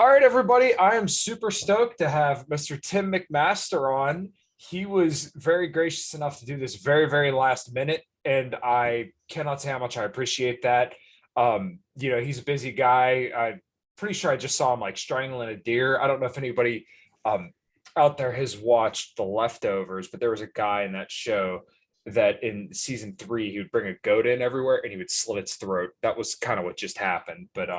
All right, everybody. I am super stoked to have Mr. Tim McMaster on. He was very gracious enough to do this very last minute, and I cannot say how much I appreciate that. He's a busy guy. I'm pretty sure I just saw him like strangling a deer. I don't know if anybody um, out there has watched The Leftovers, but there was a guy in that show that in season three he would bring a goat in everywhere and he would slit its throat. That was kind of what just happened, but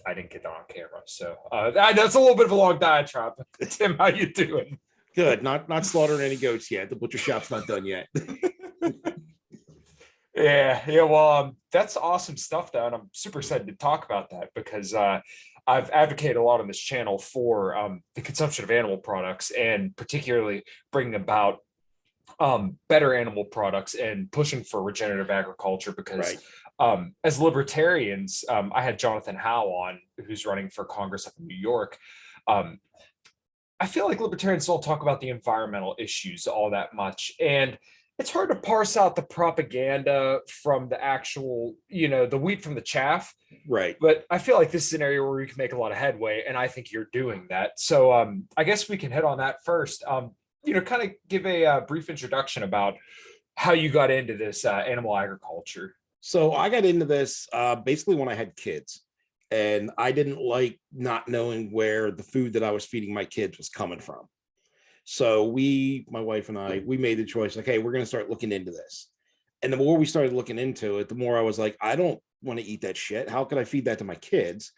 I didn't get that on camera. So that's a little bit of a long diatribe. Tim, how you doing? Good. Not slaughtering any goats yet. The butcher shop's not done yet. Yeah. Well, that's awesome stuff, though, and I'm super excited to talk about that because I've advocated a lot on this channel for the consumption of animal products and particularly bringing about better animal products and pushing for regenerative agriculture because as libertarians, I had Jonathan Howe on, who's running for Congress up in New York. I feel like libertarians don't talk about the environmental issues all that much. And it's hard to parse out the propaganda from the actual, the wheat from the chaff. Right. But I feel like this is an area where we can make a lot of headway. And I think you're doing that. So I guess we can hit on that first. Kind of give a brief introduction about how you got into this animal agriculture. So I got into this basically when I had kids, and I didn't like not knowing where the food that I was feeding my kids was coming from. So my wife and I, we made the choice, like, hey, we're going to start looking into this. And the more we started looking into it, the more I was like, I don't want to eat that shit. How could I feed that to my kids?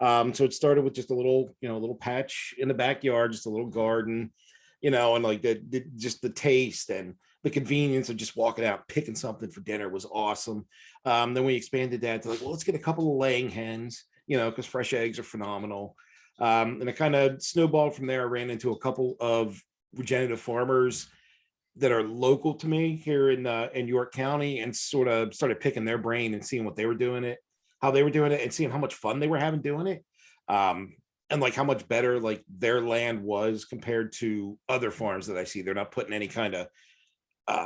So it started with just a little patch in the backyard, just a little garden, and like just the taste and the convenience of just walking out, picking something for dinner was awesome. Then we expanded that to like, well, let's get a couple of laying hens, because fresh eggs are phenomenal. And it kind of snowballed from there. I ran into a couple of regenerative farmers that are local to me here in York County, and sort of started picking their brain and seeing what they were doing how they were doing it, and seeing how much fun they were having doing it. And like how much better like their land was compared to other farms that I see. They're not putting any kind of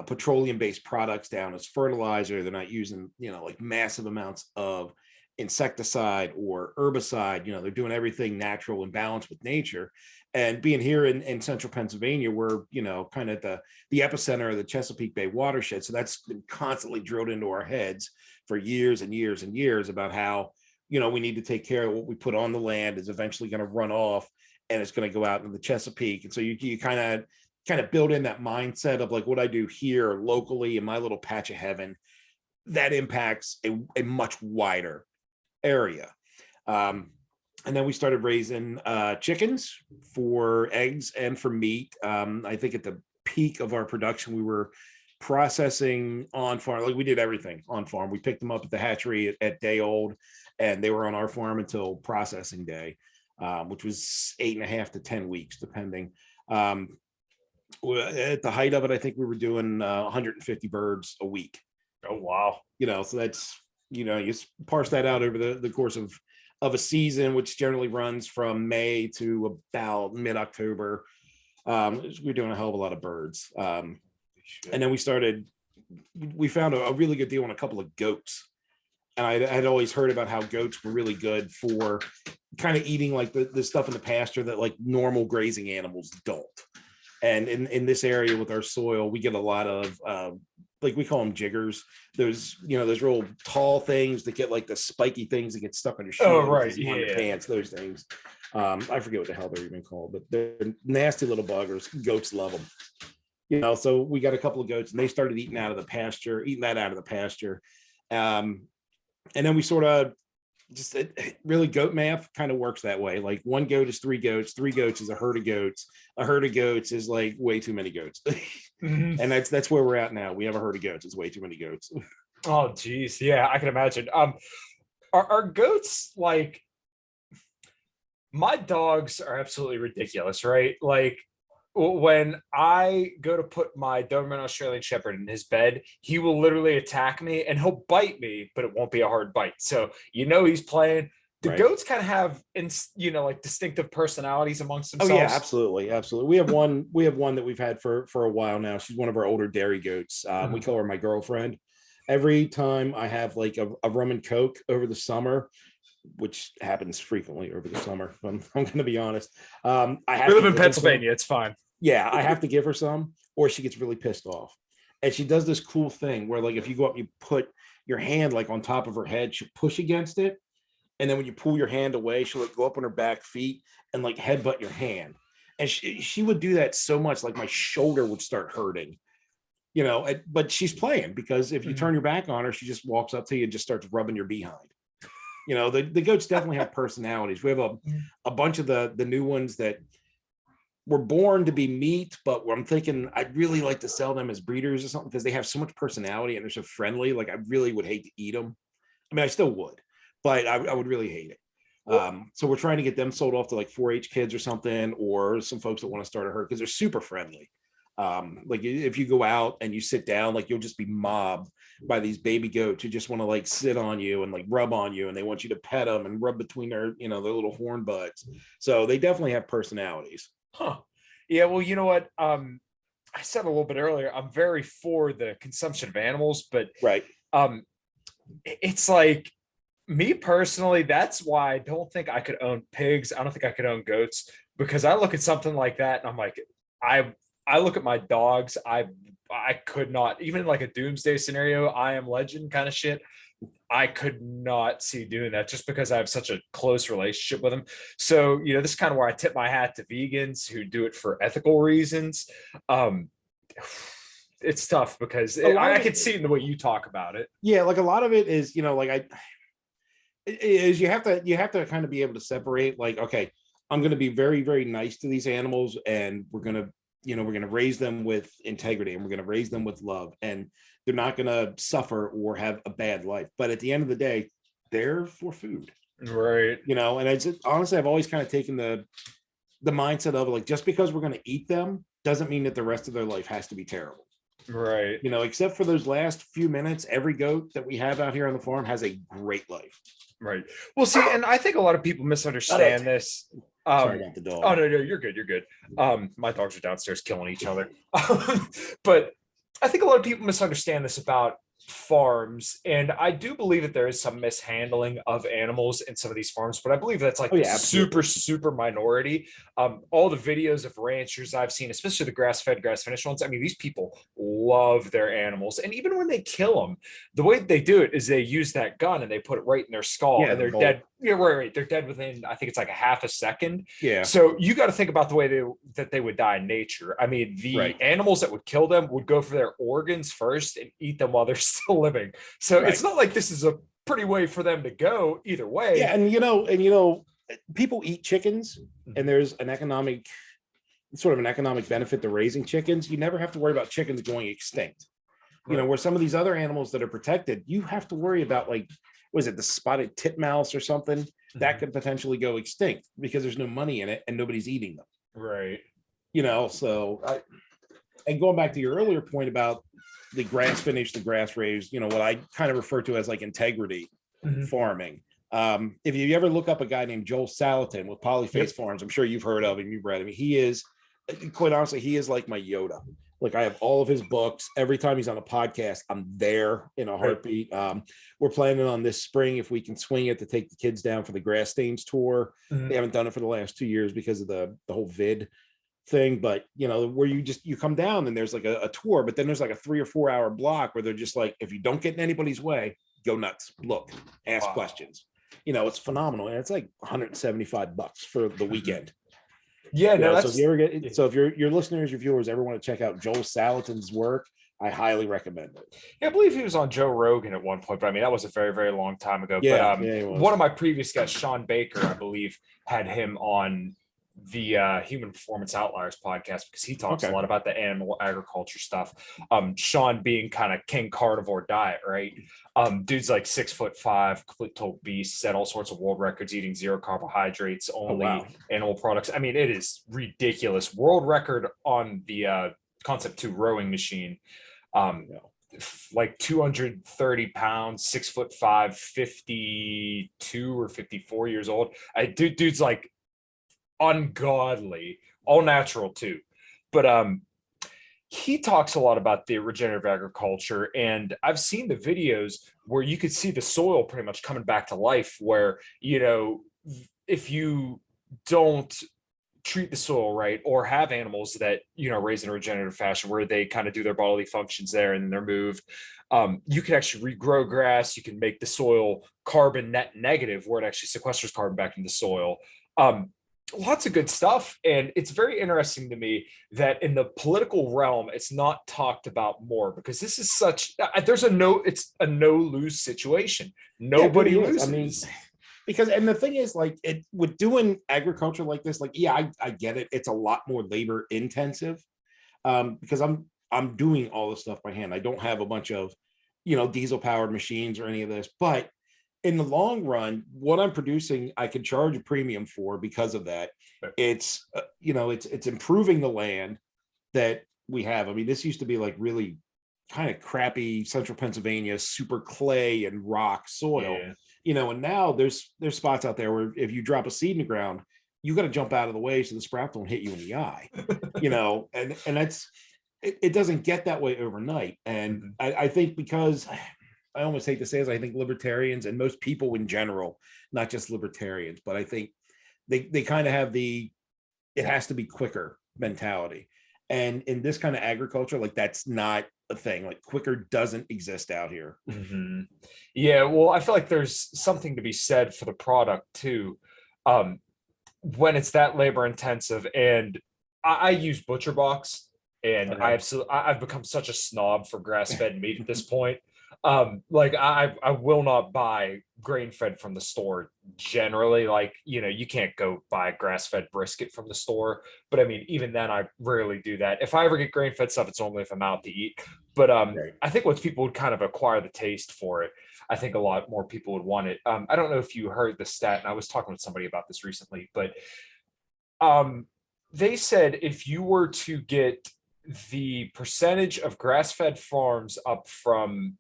petroleum-based products down as fertilizer. They're not using, like massive amounts of insecticide or herbicide. They're doing everything natural and balanced with nature. And being here in central Pennsylvania, we're, kind of the epicenter of the Chesapeake Bay watershed. So that's been constantly drilled into our heads for years and years and years about how, we need to take care of what we put on the land is eventually going to run off and it's going to go out into the Chesapeake. And so you kind of build in that mindset of like what I do here locally in my little patch of heaven that impacts a much wider area. And then we started raising chickens for eggs and for meat. I think at the peak of our production, we were processing on farm. Like we did everything on farm. We picked them up at the hatchery at day old, and they were on our farm until processing day, which was 8.5 to 10 weeks, depending. At the height of it, I think we were doing 150 birds a week. Oh, wow. So that's, you parse that out over the course of a season, which generally runs from May to about mid-October. We're doing a hell of a lot of birds. And then we found a really good deal on a couple of goats. And I had always heard about how goats were really good for kind of eating like the stuff in the pasture that like normal grazing animals don't. And in this area with our soil, we get a lot of like we call them jiggers. Those real tall things that get like the spiky things that get stuck on your shoes. Oh, right. On your pants, those things. I forget what the hell they're even called, but they're nasty little buggers. Goats love them. So we got a couple of goats and they started eating that out of the pasture. And then we sort of just really goat math kind of works that way. Like one goat is three goats is a herd of goats. A herd of goats is like way too many goats. Mm-hmm. And that's where we're at now. We have a herd of goats. It's way too many goats. Oh, geez. Yeah, I can imagine. Are goats like, my dogs are absolutely ridiculous, right? Like when I go to put my Doberman Australian Shepherd in his bed, he will literally attack me and he'll bite me, but it won't be a hard bite. So, he's playing. The Right. goats kind of have, like distinctive personalities amongst themselves. Oh yeah, absolutely. We have one that we've had for a while now. She's one of our older dairy goats. We call her my girlfriend. Every time I have like a rum and coke over the summer, which happens frequently over the summer. I'm going to be honest. I have We to live in give her some. Pennsylvania. It's fine. Yeah, I have to give her some, or she gets really pissed off. And she does this cool thing where, like, if you go up, you put your hand like on top of her head, she'll push against it. And then when you pull your hand away, she'll like go up on her back feet and like headbutt your hand. And she would do that so much, like my shoulder would start hurting, but she's playing, because if you turn your back on her, she just walks up to you and just starts rubbing your behind. The goats definitely have personalities. We have a bunch of the new ones that were born to be meat, but I'm thinking I'd really like to sell them as breeders or something, because they have so much personality and they're so friendly. Like, I really would hate to eat them. I mean, I still would, but I would really hate it. So we're trying to get them sold off to like 4-H kids or something, or some folks that want to start a herd, because they're super friendly. Like, if you go out and you sit down, like, you'll just be mobbed by these baby goats who just want to like sit on you and like rub on you, and they want you to pet them and rub between their their little horn butts. So they definitely have personalities. Huh. Yeah, well, you know what? I said a little bit earlier, I'm very for the consumption of animals, but Right. It's like, me personally, that's why I don't think I could own pigs. I don't think I could own goats, because I look at something like that and I'm like, I look at my dogs. I could not, even in like a doomsday scenario, I Am Legend kind of shit, I could not see doing that, just because I have such a close relationship with them. So, this is kind of where I tip my hat to vegans who do it for ethical reasons. It's tough, because I could see it in the way you talk about it. Yeah, like a lot of it is, you have to kind of be able to separate, like, okay, I'm going to be very, very nice to these animals, and we're going to raise them with integrity, and we're going to raise them with love, and they're not going to suffer or have a bad life. But at the end of the day, they're for food. Right. And it's honestly, I've always kind of taken the mindset of, like, just because we're going to eat them doesn't mean that the rest of their life has to be terrible. Right. Except for those last few minutes, every goat that we have out here on the farm has a great life. Right. Well, see, and I think a lot of people misunderstand this. Sorry about the dog. Oh, no, you're good. You're good. My dogs are downstairs killing each other. But I think a lot of people misunderstand this about farms, and I do believe that there is some mishandling of animals in some of these farms, but I believe that's like super minority. All the videos of ranchers I've seen, especially the grass-fed, grass-finished ones, I mean, these people love their animals, and even when they kill them, the way they do it is they use that gun and they put it right in their skull, and they're dead. Yeah, right. They're dead within, I think it's like a half a second. Yeah. So you got to think about the way that they would die in nature. I mean, the animals that would kill them would go for their organs first and eat them while they're still living. So it's not like this is a pretty way for them to go either way. Yeah, and people eat chickens, and there's an economic benefit to raising chickens. You never have to worry about chickens going extinct. Where some of these other animals that are protected, you have to worry about, like, was it the spotted titmouse or something that could potentially go extinct because there's no money in it and nobody's eating them. Right. And going back to your earlier point about the grass finished, the grass raised, what I kind of refer to as like integrity farming. If you ever look up a guy named Joel Salatin with Polyface Farms, I'm sure you've heard of him, you've read him. He is, quite honestly, he is like my Yoda. Like, I have all of his books. Every time he's on a podcast, I'm there in a heartbeat. We're planning on this spring, if we can swing it, to take the kids down for the Grass Stains tour. They haven't done it for the last 2 years because of the whole vid thing, but where you come down and there's like a tour, but then there's like a 3 or 4 hour block where they're just like, if you don't get in anybody's way, go nuts, look, ask questions. It's phenomenal, and it's like $175 for the weekend. Yeah, no, so if your listeners, your viewers ever want to check out Joel Salatin's work, I highly recommend it. Yeah, I believe he was on Joe Rogan at one point, but I mean, that was a very, very long time ago. Yeah, but one of my previous guests, Sean Baker, I believe, had him on the Human Performance Outliers podcast, because he talks a lot about the animal agriculture stuff. Sean being kind of king carnivore diet, right? Dude's like 6'5", complete total beast, set all sorts of world records, eating 0 carbohydrates, only animal products. I mean, it is ridiculous. World record on the Concept 2 rowing machine. Like 230 pounds, 6'5", 52 or 54 years old. Dude's like ungodly, all natural too. But he talks a lot about the regenerative agriculture, and I've seen the videos where you could see the soil pretty much coming back to life, where, if you don't treat the soil right, or have animals that, raise in a regenerative fashion where they kind of do their bodily functions there and they're moved, you can actually regrow grass. You can make the soil carbon net negative, where it actually sequesters carbon back into the soil. Lots of good stuff. And it's very interesting to me that in the political realm, it's not talked about more, because this is it's a no lose situation. Nobody loses. I mean, because, and the thing is, like, it with doing agriculture like this, like, yeah, I get it. It's a lot more labor intensive, because I'm doing all this stuff by hand. I don't have a bunch of, diesel powered machines or any of this, but in the long run, what I'm producing, I can charge a premium for because of that. It's, it's improving the land that we have. I mean, this used to be like really kind of crappy central Pennsylvania, super clay and rock soil, and now there's spots out there where if you drop a seed in the ground, you got to jump out of the way so the sprout don't hit you in the eye, and that's, it doesn't get that way overnight. And I think, because I almost hate to say this, I think libertarians and most people in general, not just libertarians, but I think they kind of have it has to be quicker mentality. And in this kind of agriculture, like, that's not a thing. Like, quicker doesn't exist out here. Yeah, well, I feel like there's something to be said for the product too, when it's that labor intensive. And I use butcher box, and I've become such a snob for grass-fed meat at this point. Like, I will not buy grain fed from the store generally. Like, you can't go buy grass fed brisket from the store, but I mean, even then I rarely do that. If I ever get grain fed stuff, it's only if I'm out to eat. But I think once people would kind of acquire the taste for it, I think a lot more people would want it. I don't know if you heard the stat, and I was talking with somebody about this recently, but they said if you were to get the percentage of grass fed farms up from,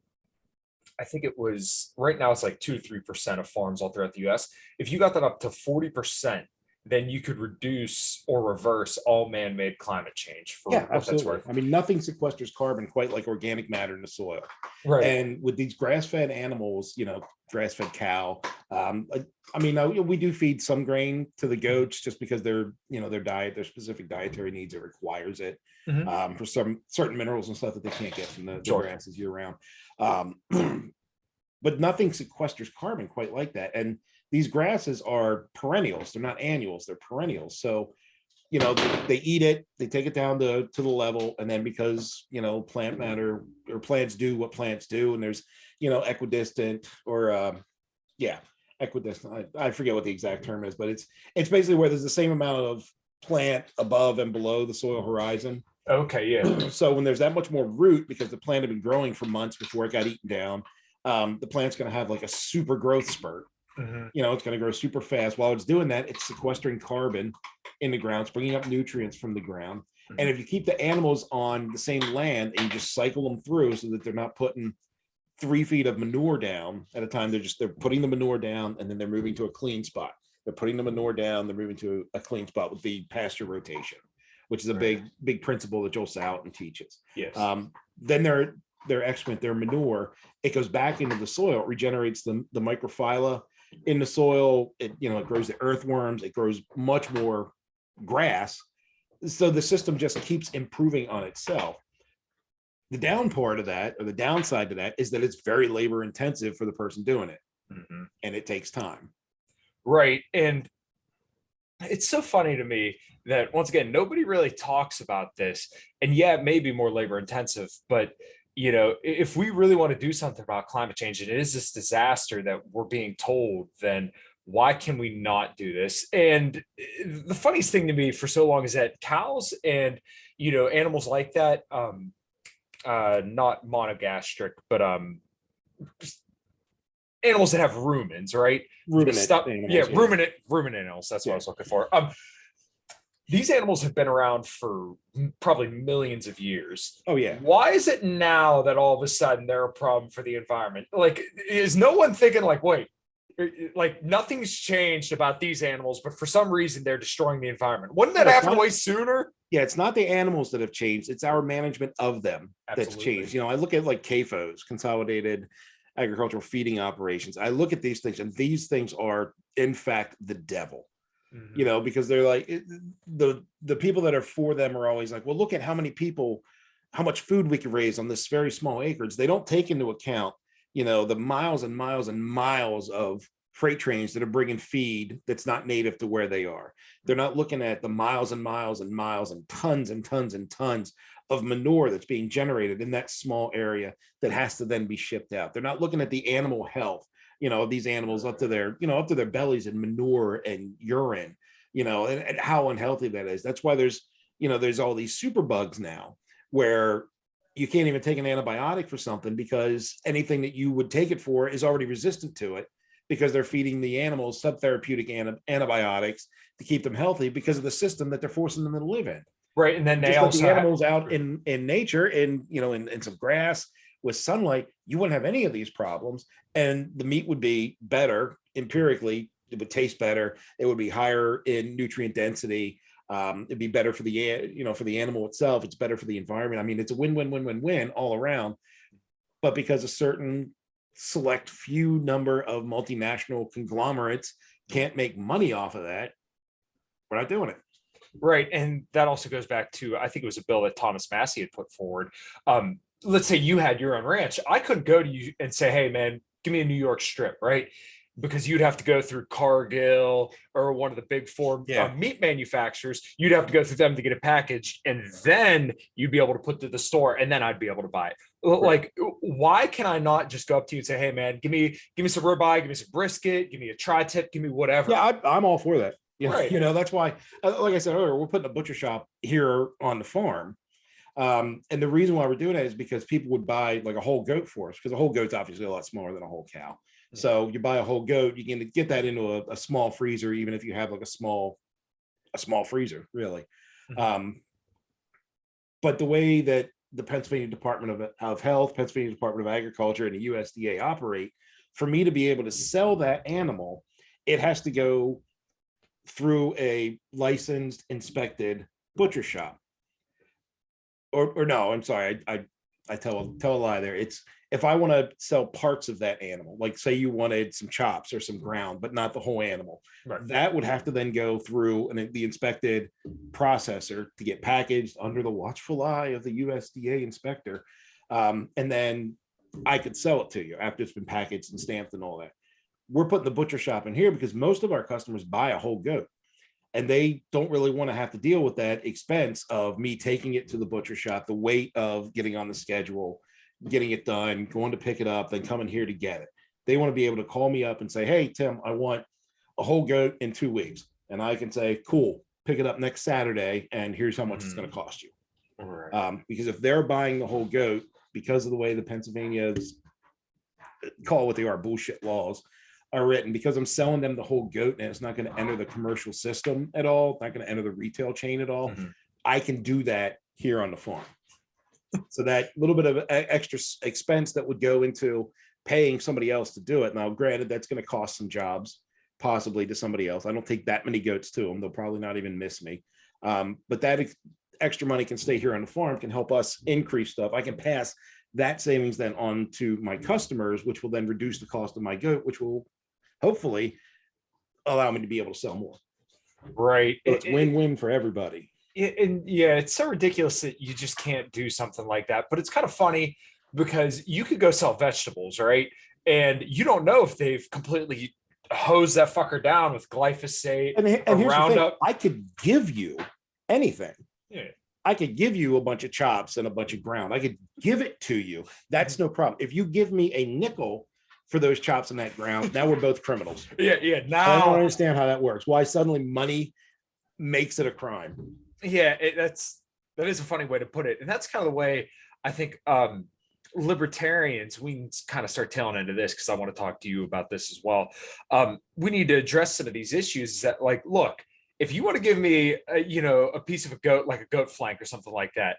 I think it was, right now it's like 2 to 3% of farms all throughout the US. If you got that up to 40%, then you could reduce or reverse all man-made climate change. For Yeah, absolutely. I mean, nothing sequesters carbon quite like organic matter in the soil. Right. And with these grass-fed animals, grass-fed cow, I mean, we do feed some grain to the goats just because their their specific dietary needs, it requires it, for some certain minerals and stuff that they can't get from the grasses year round. But nothing sequesters carbon quite like that. And these grasses are perennials. They're not annuals, they're perennials. So, they eat it, they take it down to the level. And then because, plant matter, or plants do what plants do, and there's, equidistant, or equidistant. I forget what the exact term is, but it's basically where there's the same amount of plant above and below the soil horizon. Okay, yeah. So when there's that much more root, because the plant had been growing for months before it got eaten down, the plant's going to have like a super growth spurt. It's going to grow super fast. While it's doing that, it's sequestering carbon in the ground, it's bringing up nutrients from the ground. And if you keep the animals on the same land and you just cycle them through so that they're not putting 3 feet of manure down at a time, they're putting the manure down and then they're moving to a clean spot. They're putting the manure down, they're moving to a clean spot with the pasture rotation, which is a big principle that Joel Salatin teaches. Yes. Then their excrement, their manure, it goes back into the soil, it regenerates the microphylla in the soil. It grows the earthworms, it grows much more grass. So the system just keeps improving on itself. The down part of that, or the downside to that, is that it's very labor intensive for the person doing it. And it takes time. Right. And it's so funny to me that, once again, nobody really talks about this. And yeah, it may be more labor intensive, but if we really want to do something about climate change, and it is this disaster that we're being told, then why can we not do this? And the funniest thing to me for so long is that cows and, animals like that, not monogastric, but animals that have rumens, right? Ruminant animals, ruminant animals. That's what I was looking for. These animals have been around for probably millions of years. Oh yeah. Why is it now that all of a sudden they're a problem for the environment? Like, is no one thinking like, wait, like nothing's changed about these animals, but for some reason they're destroying the environment. Wouldn't that Yeah, happen way sooner? yeah, it's not the animals that have changed. It's our management of them that's Absolutely. changed. I look at like CAFOs, consolidated agricultural feeding operations. I look at these things, and these things are in fact the devil. Because they're like the people that are for them are always like, well, look at how much food we can raise on this very small acreage. They don't take into account, the miles and miles and miles of freight trains that are bringing feed that's not native to where they are. They're not looking at the miles and miles and miles and tons and tons and tons of manure that's being generated in that small area that has to then be shipped out. They're not looking at the animal health, these animals up to their bellies in manure and urine, and how unhealthy that is. That's why there's all these super bugs now where you can't even take an antibiotic for something because anything that you would take it for is already resistant to it, because they're feeding the animals subtherapeutic antibiotics to keep them healthy because of the system that they're forcing them to live in. Right. And then they just let also the animals out in nature, in some grass with sunlight, you wouldn't have any of these problems, and the meat would be better empirically. It would taste better. It would be higher in nutrient density. It'd be better for the animal itself. It's better for the environment. I mean, it's a win-win-win-win-win all around. But because a certain select few number of multinational conglomerates can't make money off of that, we're not doing it. Right. And that also goes back to, I think it was a bill that Thomas Massey had put forward. Let's say you had your own ranch. I couldn't go to you and say, hey, man, give me a New York strip, right? Because you'd have to go through Cargill or one of the big four meat manufacturers. You'd have to go through them to get it packaged, and then you'd be able to put to the store, and then I'd be able to buy it. Like, why can I not just go up to you and say, hey, man, give me some ribeye, give me some brisket, give me a tri-tip, give me whatever. Yeah, I'm all for that. Right. That's why, like I said earlier, we're putting a butcher shop here on the farm. And the reason why we're doing that is because people would buy like a whole goat for us, because a whole goat's obviously a lot smaller than a whole cow. So you buy a whole goat, you can get that into a small freezer, even if you have like a small freezer, really. But the way that the Pennsylvania Department of Health, Pennsylvania Department of Agriculture, and the USDA operate, for me to be able to sell that animal, it has to go through a licensed, inspected butcher shop. Or no, I'm sorry, I tell a lie there. It's if I want to sell parts of that animal, like say you wanted some chops or some ground, but not the whole animal, that would have to then go through the inspected processor to get packaged under the watchful eye of the USDA inspector. And then I could sell it to you after it's been packaged and stamped and all that. We're putting the butcher shop in here because most of our customers buy a whole goat, and they don't really want to have to deal with that expense of me taking it to the butcher shop, the weight of getting on the schedule, getting it done, going to pick it up, then coming here to get it. They want to be able to call me up and say, hey, Tim, I want a whole goat in 2 weeks. And I can say, cool, pick it up next Saturday, and here's how much it's going to cost you. Because if they're buying the whole goat, because of the way the Pennsylvania's, call it what they are, bullshit laws are written, because I'm selling them the whole goat and it's not going to enter the commercial system at all, not going to enter the retail chain at all, I can do that here on the farm. So that little bit of extra expense that would go into paying somebody else to do it. Now, granted, that's going to cost some jobs possibly to somebody else. I don't take that many goats to them. They'll probably not even miss me. But that extra money can stay here on the farm, can help us increase stuff. I can pass that savings then on to my customers, which will then reduce the cost of my goat, which will hopefully allow me to be able to sell more. Right. So it's win-win for everybody. And yeah, it's so ridiculous that you just can't do something like that. But it's kind of funny because you could go sell vegetables, right? And you don't know if they've completely hosed that fucker down with glyphosate and here's Roundup. The thing, I could give you anything. Yeah. I could give you a bunch of chops and a bunch of ground. I could give it to you. That's no problem. If you give me a nickel for those chops and that ground, now we're both criminals. Yeah. Now I don't understand how that works. Why suddenly money makes it a crime? Yeah, that is a funny way to put it. And that's kind of the way I think libertarians, we can kind of start tailing into this because I want to talk to you about this as well. We need to address some of these issues that, like, look, if you want to give me a piece of a goat, like a goat flank or something like that,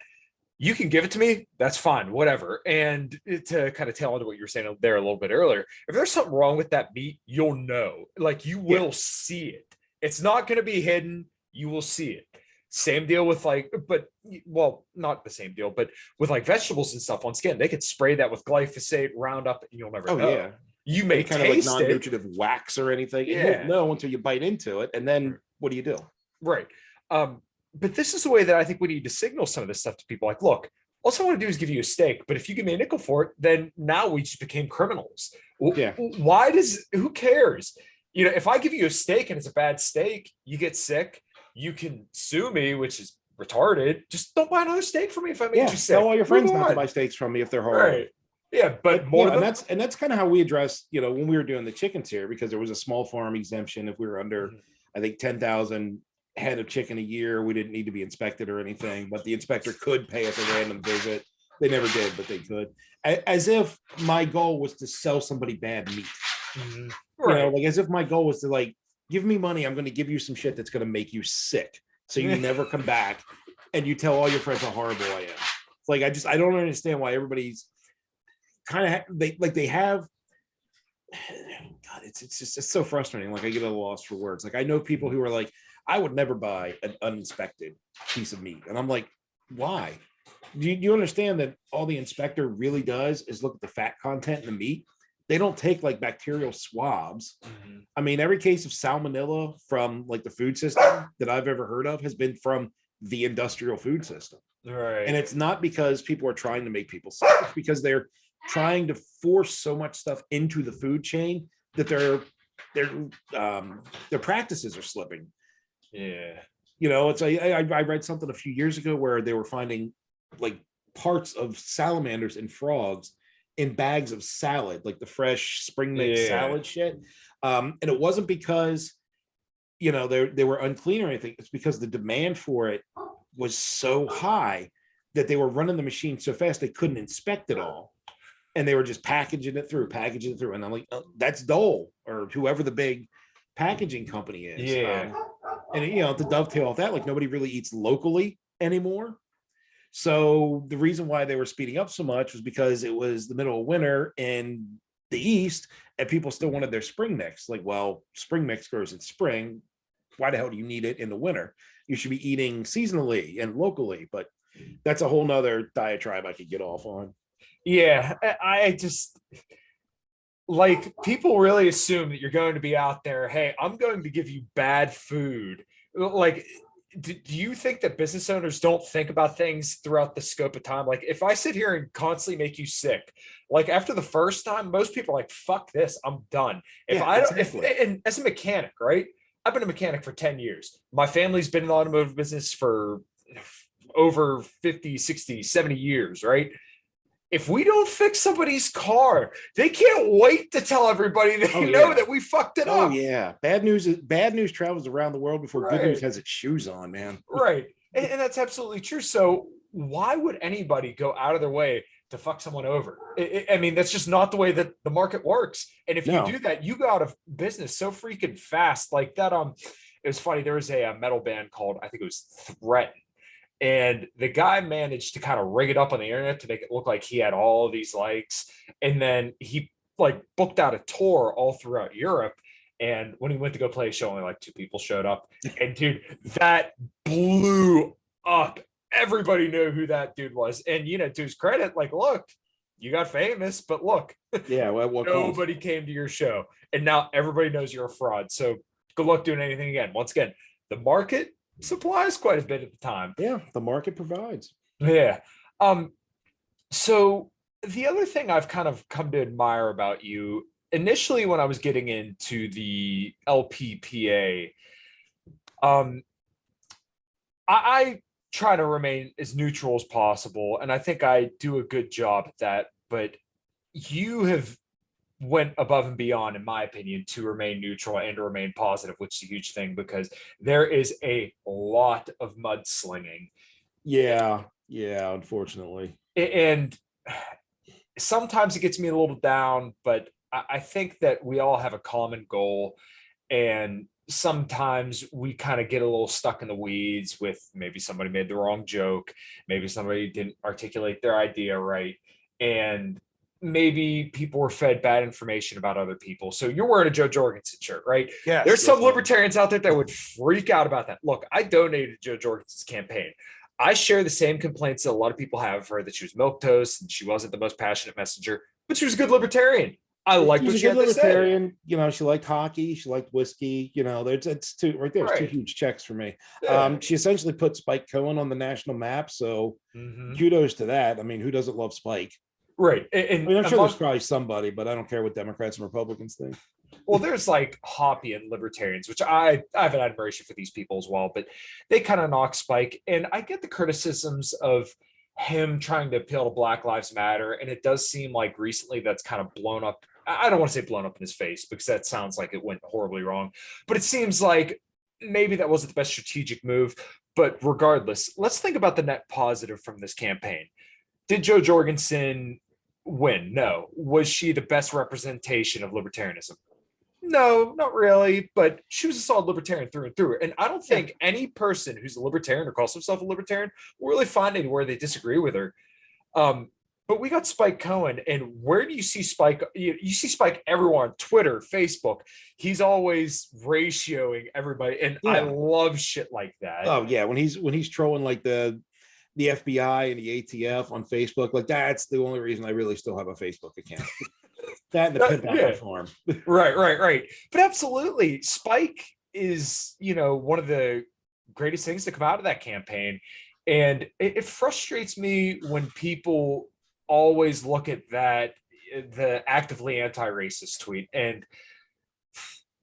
you can give it to me, that's fine, whatever. And to kind of tail into what you were saying there a little bit earlier, if there's something wrong with that meat, you'll know. Like you Yeah. will see it. It's not going to be hidden. You will see it. Same deal with like, but well, not the same deal, but with like vegetables and stuff on skin, they could spray that with glyphosate, Roundup, and you'll never Oh know. yeah. You may Any kind of like taste it. non-nutritive wax or anything, and you won't Yeah. know until you bite into it. And then what do you do? Right. But this is the way that I think we need to signal some of this stuff to people. Like, look, all I want to do is give you a steak, but if you give me a nickel for it, then now we just became criminals. Yeah. Why who cares? You know, if I give you a steak and it's a bad steak, you get sick, you can sue me, which is retarded. Just don't buy another steak for me if I make you sick. Tell all your friends Move not to on. buy steaks from me if they're horrible. Right. Yeah, but You more know, than and that's kind of how we addressed, you know, when we were doing the chickens here, because there was a small farm exemption. If we were under, I think 10,000 head of chicken a year, we didn't need to be inspected or anything, but the inspector could pay us a random visit. They never did, but they could. As if my goal was to sell somebody bad meat. Right. You know, like as if my goal was to like, give me money, I'm going to give you some shit that's going to make you sick, so you never come back and you tell all your friends how horrible I am. Like I don't understand why everybody's kind of they have. God, it's just so frustrating. Like I get a loss for words. Like I know people who are like, I would never buy an uninspected piece of meat, and I'm like, why? Do you understand that all the inspector really does is look at the fat content in the meat? They don't take like bacterial swabs. I mean, every case of salmonella from like the food system that I've ever heard of has been from the industrial food system. Right. And it's not because people are trying to make people sick, it's because they're trying to force so much stuff into the food chain that their practices are slipping. Yeah. You know, it's I read something a few years ago where they were finding like parts of salamanders and frogs in bags of salad, like the fresh spring mix salad shit. And it wasn't because, you know, they were unclean or anything. It's because the demand for it was so high that they were running the machine so fast they couldn't inspect it all. And they were just packaging it through. And I'm like, oh, that's Dole or whoever the big packaging company is. Yeah. And, you know, to dovetail off that, like nobody really eats locally anymore. So the reason why they were speeding up so much was because it was the middle of winter in the East and people still wanted their spring mix. Like, well, spring mix grows in spring. Why the hell do you need it in the winter? You should be eating seasonally and locally, but that's a whole nother diatribe I could get off on. Yeah. I just like people really assume that you're going to be out there. Hey, I'm going to give you bad food. Like, do you think that business owners don't think about things throughout the scope of time? Like if I sit here and constantly make you sick, like after the first time, most people are like, fuck this, I'm done. If Yeah, I don't, exactly. and as a mechanic, right? I've been a mechanic for 10 years. My family's been in the automotive business for over 50, 60, 70 years, right? If we don't fix somebody's car, they can't wait to tell everybody they know that we fucked it up. Oh yeah. Bad news travels around the world before good news has its shoes on, man. Right. And that's absolutely true. So why would anybody go out of their way to fuck someone over? I mean, that's just not the way that the market works. And if you do that, you go out of business so freaking fast. Like that, it was funny. There was a metal band called, I think it was Threat. And the guy managed to kind of rig it up on the internet to make it look like he had all these likes. And then he like booked out a tour all throughout Europe. And when he went to go play a show, only like 2 people showed up. And dude, that blew up. Everybody knew who that dude was. And, you know, to his credit, like, look, you got famous, but look, yeah, well, nobody came to your show. And now everybody knows you're a fraud. So good luck doing anything again. Once again, the market supplies quite a bit at the time. Yeah, the market provides. Yeah. So the other thing I've kind of come to admire about you, initially when I was getting into the LPPA, I try to remain as neutral as possible, and I think I do a good job at that. But you have went above and beyond, in my opinion, to remain neutral and to remain positive, which is a huge thing because there is a lot of mudslinging. Yeah, unfortunately. And sometimes it gets me a little down, but I think that we all have a common goal. And sometimes we kind of get a little stuck in the weeds with maybe somebody made the wrong joke, maybe somebody didn't articulate their idea right, and maybe people were fed bad information about other people. So you're wearing a Joe Jorgensen shirt, right? Yes, There's yes, some I am. libertarians out there that would freak out about that. Look, I donated to Joe Jorgensen's campaign. I share the same complaints that a lot of people have of her, that she was milquetoast and she wasn't the most passionate messenger, but she was a good libertarian. I liked She's what a she good had to say. libertarian. She liked hockey. She liked whiskey. There's it's two right there's two Right. huge checks for me. Yeah. She essentially put Spike Cohen on the national map. So Mhm. kudos to that. I mean, who doesn't love Spike? Right. I And mean, I'm sure there's among, probably somebody, but I don't care what Democrats and Republicans think. well, there's like Hoppy and libertarians, which I have an admiration for these people as well, but they kind of knock Spike. And I get the criticisms of him trying to appeal to Black Lives Matter. And it does seem like recently that's kind of blown up. I don't want to say blown up in his face because that sounds like it went horribly wrong, but it seems like maybe that wasn't the best strategic move. But regardless, let's think about the net positive from this campaign. Did Joe Jorgensen win? No. Was she the best representation of libertarianism? No, not really, but she was a solid libertarian through and through. And I don't Yeah. think any person who's a libertarian or calls himself a libertarian will really find anywhere they disagree with her. Um, but we got Spike Cohen, and where do you see Spike? You see Spike everywhere on Twitter, Facebook. He's always ratioing everybody, and I Yeah. love shit like that. Oh yeah. When he's trolling like the FBI and the ATF on Facebook, like that's the only reason I really still have a Facebook account. That and the pimp out my Yeah, farm. right. But absolutely, Spike is, one of the greatest things to come out of that campaign. And it frustrates me when people always look at that, the actively anti-racist tweet. And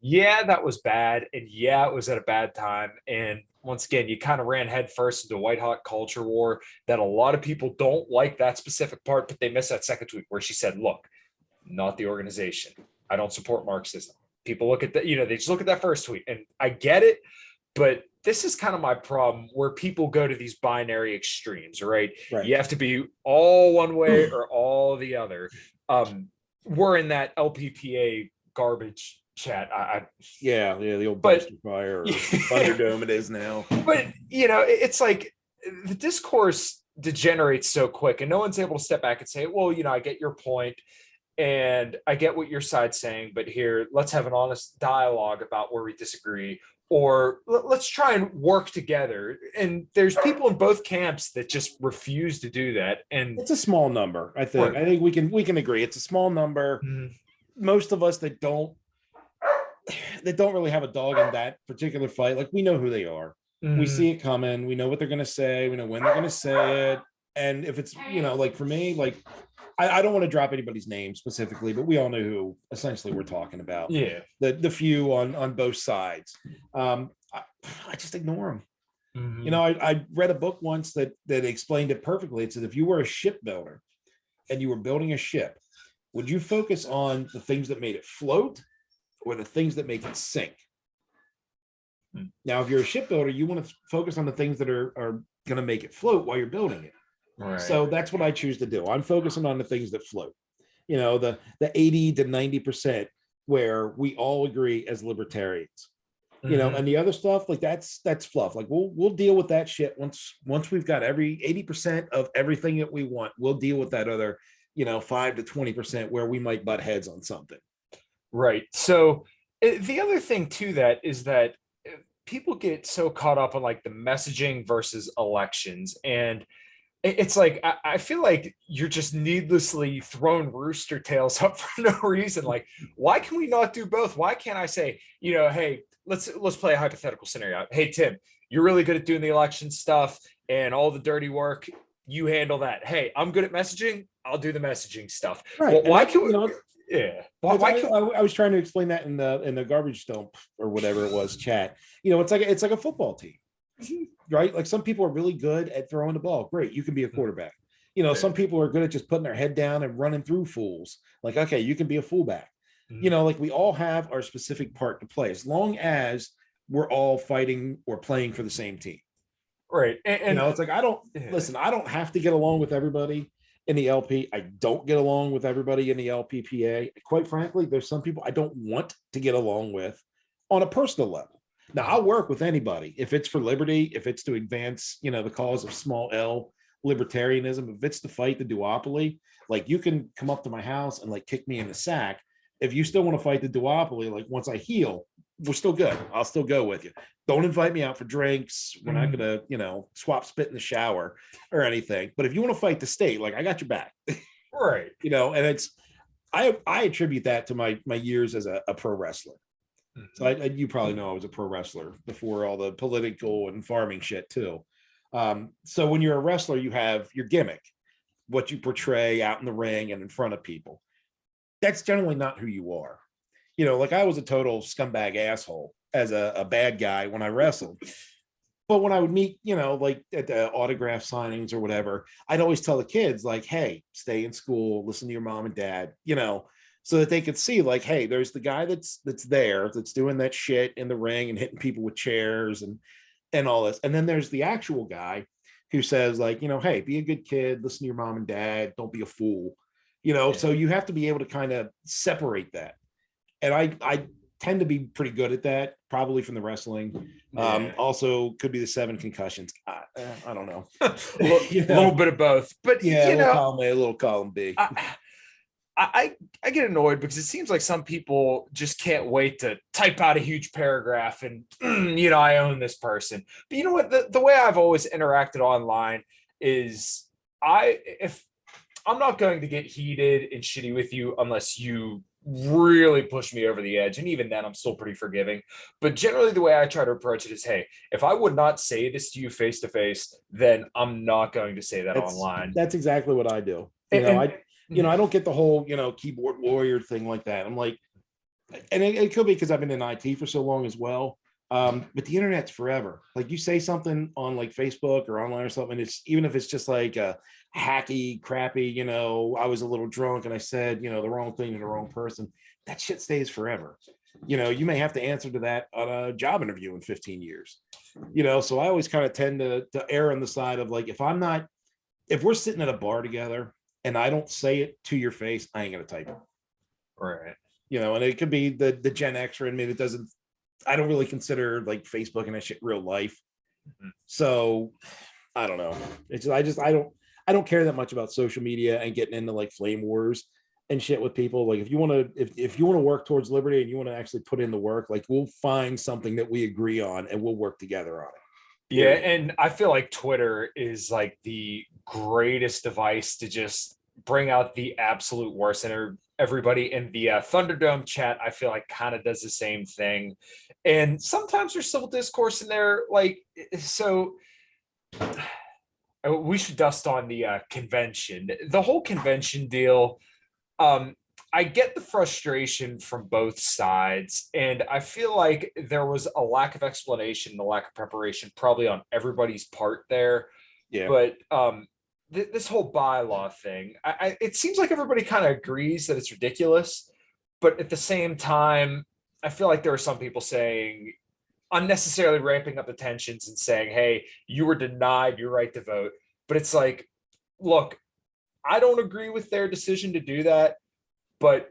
yeah, that was bad. And yeah, it was at a bad time. And once again, you kind of ran headfirst into a white hot culture war that a lot of people don't like that specific part, but they miss that second tweet where she said, look, not the organization. I don't support Marxism. People look at that, they just look at that first tweet, and I get it, but this is kind of my problem where people go to these binary extremes, right? Right. You have to be all one way or all the other. We're in that LPPA garbage chat. Yeah, the old But dumpster fire or Thunderdome it is now. but it's like the discourse degenerates so quick, and no one's able to step back and say, well, I get your point and I get what your side's saying, but here, let's have an honest dialogue about where we disagree, or let's try and work together. And there's people in both camps that just refuse to do that. And It's a small number, I think. Right. I think we can agree. It's a small number. Mhm. Most of us that don't really have a dog in that particular fight, like we know who they are. We see it coming. We know what they're going to say. We know when they're going to say it. And if it's, like for me, like I don't want to drop anybody's name specifically, but we all know who essentially we're talking about. Yeah. The few on both sides. I just ignore them. Mhm. I read a book once that explained it perfectly. It said if you were a shipbuilder and you were building a ship, would you focus on the things that made it float or the things that make it sink? Now, if you're a shipbuilder, you want to focus on the things that are going to make it float while you're building it. Right. So that's what I choose to do. I'm focusing on the things that float. The 80 to 90% where we all agree as libertarians. And the other stuff, like that's fluff. Like we'll deal with that shit once we've got every 80% of everything that we want. We'll deal with that other 5 to 20% where we might butt heads on something. Right. So the other thing to that is that people get so caught up on like the messaging versus elections, and it's like I feel like you're just needlessly throwing rooster tails up for no reason. Like, why can we not do both? Why can't I say, hey, let's play a hypothetical scenario. Hey, Tim, you're really good at doing the election stuff and all the dirty work. You handle that. Hey, I'm good at messaging. I'll do the messaging stuff. Right. Well, why can we? Yeah. Why can I was trying to explain that in the garbage dump or whatever it was chat. It's like a football team, right? Like some people are really good at throwing the ball. Great, you can be a quarterback. Some people are good at just putting their head down and running through fools. Like, okay, you can be a fullback. Like we all have our specific part to play as long as we're all fighting or playing for the same team. Right. And it's like I don't have to get along with everybody in the LP. I don't get along with everybody in the LPPA. Quite frankly, there's some people I don't want to get along with on a personal level. Now, I'll work with anybody if it's for liberty, if it's to advance, the cause of small L libertarianism, if it's to fight the duopoly. Like, you can come up to my house and like kick me in the sack. If you still want to fight the duopoly, like once I heal, we're still good. I'll still go with you. Don't invite me out for drinks. We're not gonna, swap spit in the shower or anything. But if you want to fight the state, like, I got your back. Right. And it's I attribute that to my years as a pro wrestler. So you probably know I was a pro wrestler before all the political and farming shit too. So when you're a wrestler, you have your gimmick, what you portray out in the ring and in front of people. That's generally not who you are. Like, I was a total scumbag asshole as a bad guy when I wrestled. But when I would meet, like at the autograph signings or whatever, I'd always tell the kids, like, hey, stay in school, listen to your mom and dad, so that they could see, like, hey, there's the guy that's there, that's doing that shit in the ring and hitting people with chairs and all this. And then there's the actual guy who says, like, hey, be a good kid, listen to your mom and dad, don't be a fool, so you have to be able to kind of separate that. And I tend to be pretty good at that, probably from the wrestling. Also could be the 7 concussions. I don't know. A little bit of both, but yeah, a little column A, a little column B. I get annoyed because it seems like some people just can't wait to type out a huge paragraph and I own this person. But you know what? The way I've always interacted online is if I'm not going to get heated and shitty with you unless you really push me over the edge, and even then I'm still pretty forgiving. But generally the way I try to approach it is, hey, if I would not say this to you face to face, then I'm not going to say that online. That's exactly what I do. I don't get the whole keyboard warrior thing like that. I'm like, and it could be because I've been in IT for so long as well. But the internet's forever. Like, you say something on like Facebook or online or something, it's even if it's just like a hacky, crappy, I was a little drunk and I said, the wrong thing to the wrong person. That shit stays forever. You may have to answer to that on a job interview in 15 years. So I always kind of tend to err on the side of, like, if we're sitting at a bar together and I don't say it to your face, I ain't gonna type it. Right. And it could be the Gen Xer in me that I don't really consider like Facebook and that shit real life. So I don't know. I don't care that much about social media and getting into like flame wars and shit with people. Like, if you want to work towards liberty and you want to actually put in the work, like, we'll find something that we agree on and we'll work together on it. Yeah. And I feel like Twitter is like the greatest device to just bring out the absolute worst in everybody. And the Thunderdome chat, I feel like, kind of does the same thing. And sometimes there's civil discourse in there. Like, so we should dust on the convention, the whole convention deal. I get the frustration from both sides, and I feel like there was a lack of explanation, a lack of preparation, probably on everybody's part there. Yeah. But this whole bylaw thing, it seems like everybody kind of agrees that it's ridiculous, but at the same time, I feel like there are some people saying, unnecessarily ramping up the tensions and saying, hey, you were denied your right to vote. But it's like, look, I don't agree with their decision to do that, but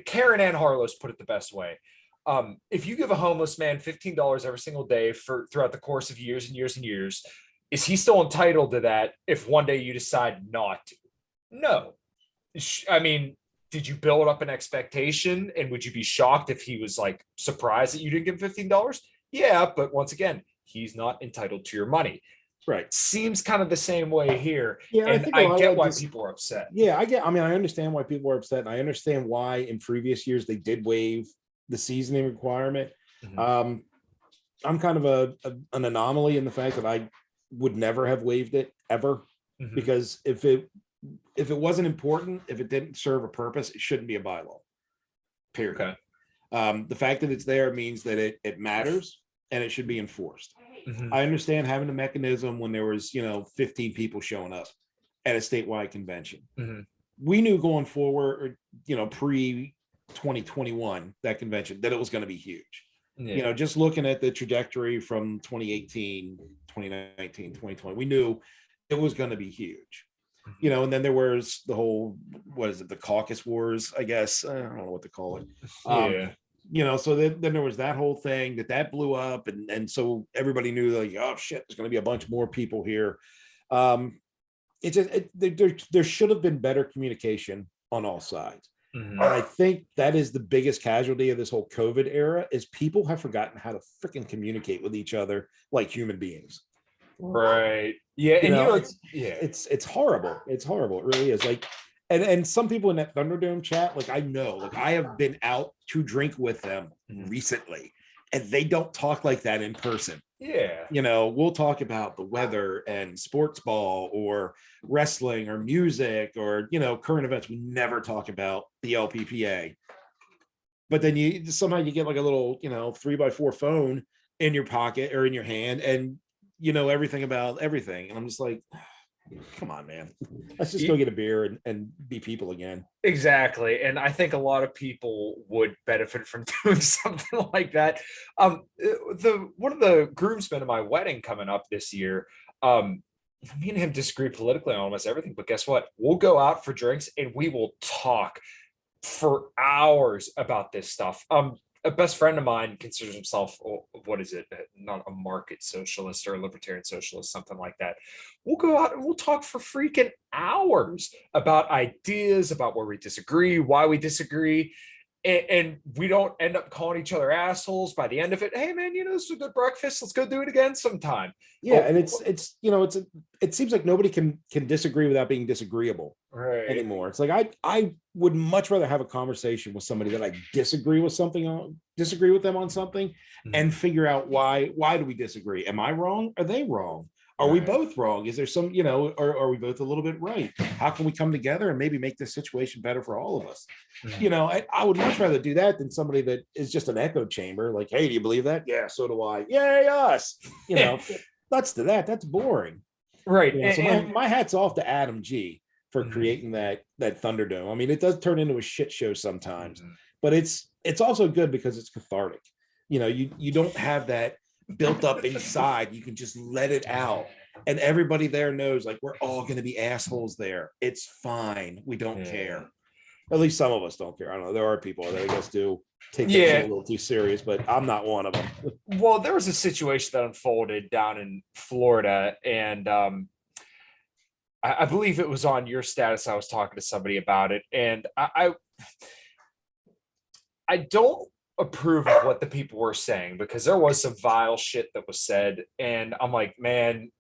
Karen Ann Harlow's put it the best way. If you give a homeless man $15 every single day throughout the course of years and years and years, is he still entitled to that if one day you decide not to? No. I mean, did you build up an expectation, and would you be shocked if he was like surprised that you didn't give him $15? Yeah, but once again, he's not entitled to your money. Right. Seems kind of the same way here. Yeah, and I get why people are upset. Yeah, I understand why people are upset, and I understand why in previous years they did waive the seasoning requirement. I'm kind of an anomaly in the fact that I would never have waived it ever, because if it wasn't important, if it didn't serve a purpose, it shouldn't be a bylaw. Period. Okay. The fact that it's there means that it matters and it should be enforced. I understand having a mechanism when there was 15 people showing up at a statewide convention. We knew going forward, pre 2021, that convention, that it was going to be huge. Yeah. Just looking at the trajectory from 2018, 2019, 2020, we knew it was going to be huge. And then there was the whole, the caucus wars, I guess. I don't know what to call it. So then there was that whole thing that blew up, and so everybody knew, like, oh shit, there's going to be a bunch more people here. It just there should have been better communication on all sides. Mhm. And I think that is the biggest casualty of this whole COVID era, is people have forgotten how to freaking communicate with each other like human beings. Right. Yeah. And it's horrible. It's horrible. It really is. Like, and some people in that Thunderdome chat, like, I know, like, I have been out to drink with them recently, and they don't talk like that in person. Yeah. We'll talk about the weather and sports ball or wrestling or music or, current events. We never talk about the LPPA. But then you somehow you get like a little, 3x4 phone in your pocket or in your hand, and everything about everything. And I'm just like, come on, man. Let's just go get a beer and be people again. Exactly. And I think a lot of people would benefit from doing something like that. One of the groomsmen of my wedding coming up this year, me and him disagree politically on almost everything, but guess what? We'll go out for drinks and we will talk for hours about this stuff. A best friend of mine considers himself, what is it? Not a market socialist or a libertarian socialist, something like that. We'll go out and we'll talk for freaking hours about ideas, about where we disagree, why we disagree. And we don't end up calling each other assholes by the end of it. Hey man, this is a good breakfast. Let's go do it again sometime. Yeah. And it seems like nobody can disagree without being disagreeable anymore. It's like, I would much rather have a conversation with somebody that I disagree with them on something, and figure out why do we disagree? Am I wrong? Are they wrong? Are we both wrong? Is there some, or are we both a little bit right? How can we come together and maybe make this situation better for all of us? I would much rather do that than somebody that is just an echo chamber. Like, hey, do you believe that? Yeah, so do I. Yay, us. That's that's boring. Right. So my hat's off to Adam G for creating that Thunderdome. I mean, it does turn into a shit show sometimes, but it's also good because it's cathartic. You don't have that built up inside. You can just let it out, and everybody there knows, like, we're all going to be assholes there. It's fine. We don't care. At least some of us don't care. I don't know. There are people that I guess do take it a little too serious, but I'm not one of them. Well, there was a situation that unfolded down in Florida, and I believe it was on your status. I was talking to somebody about it, and I don't approve of what the people were saying, because there was some vile shit that was said, and I'm like, man,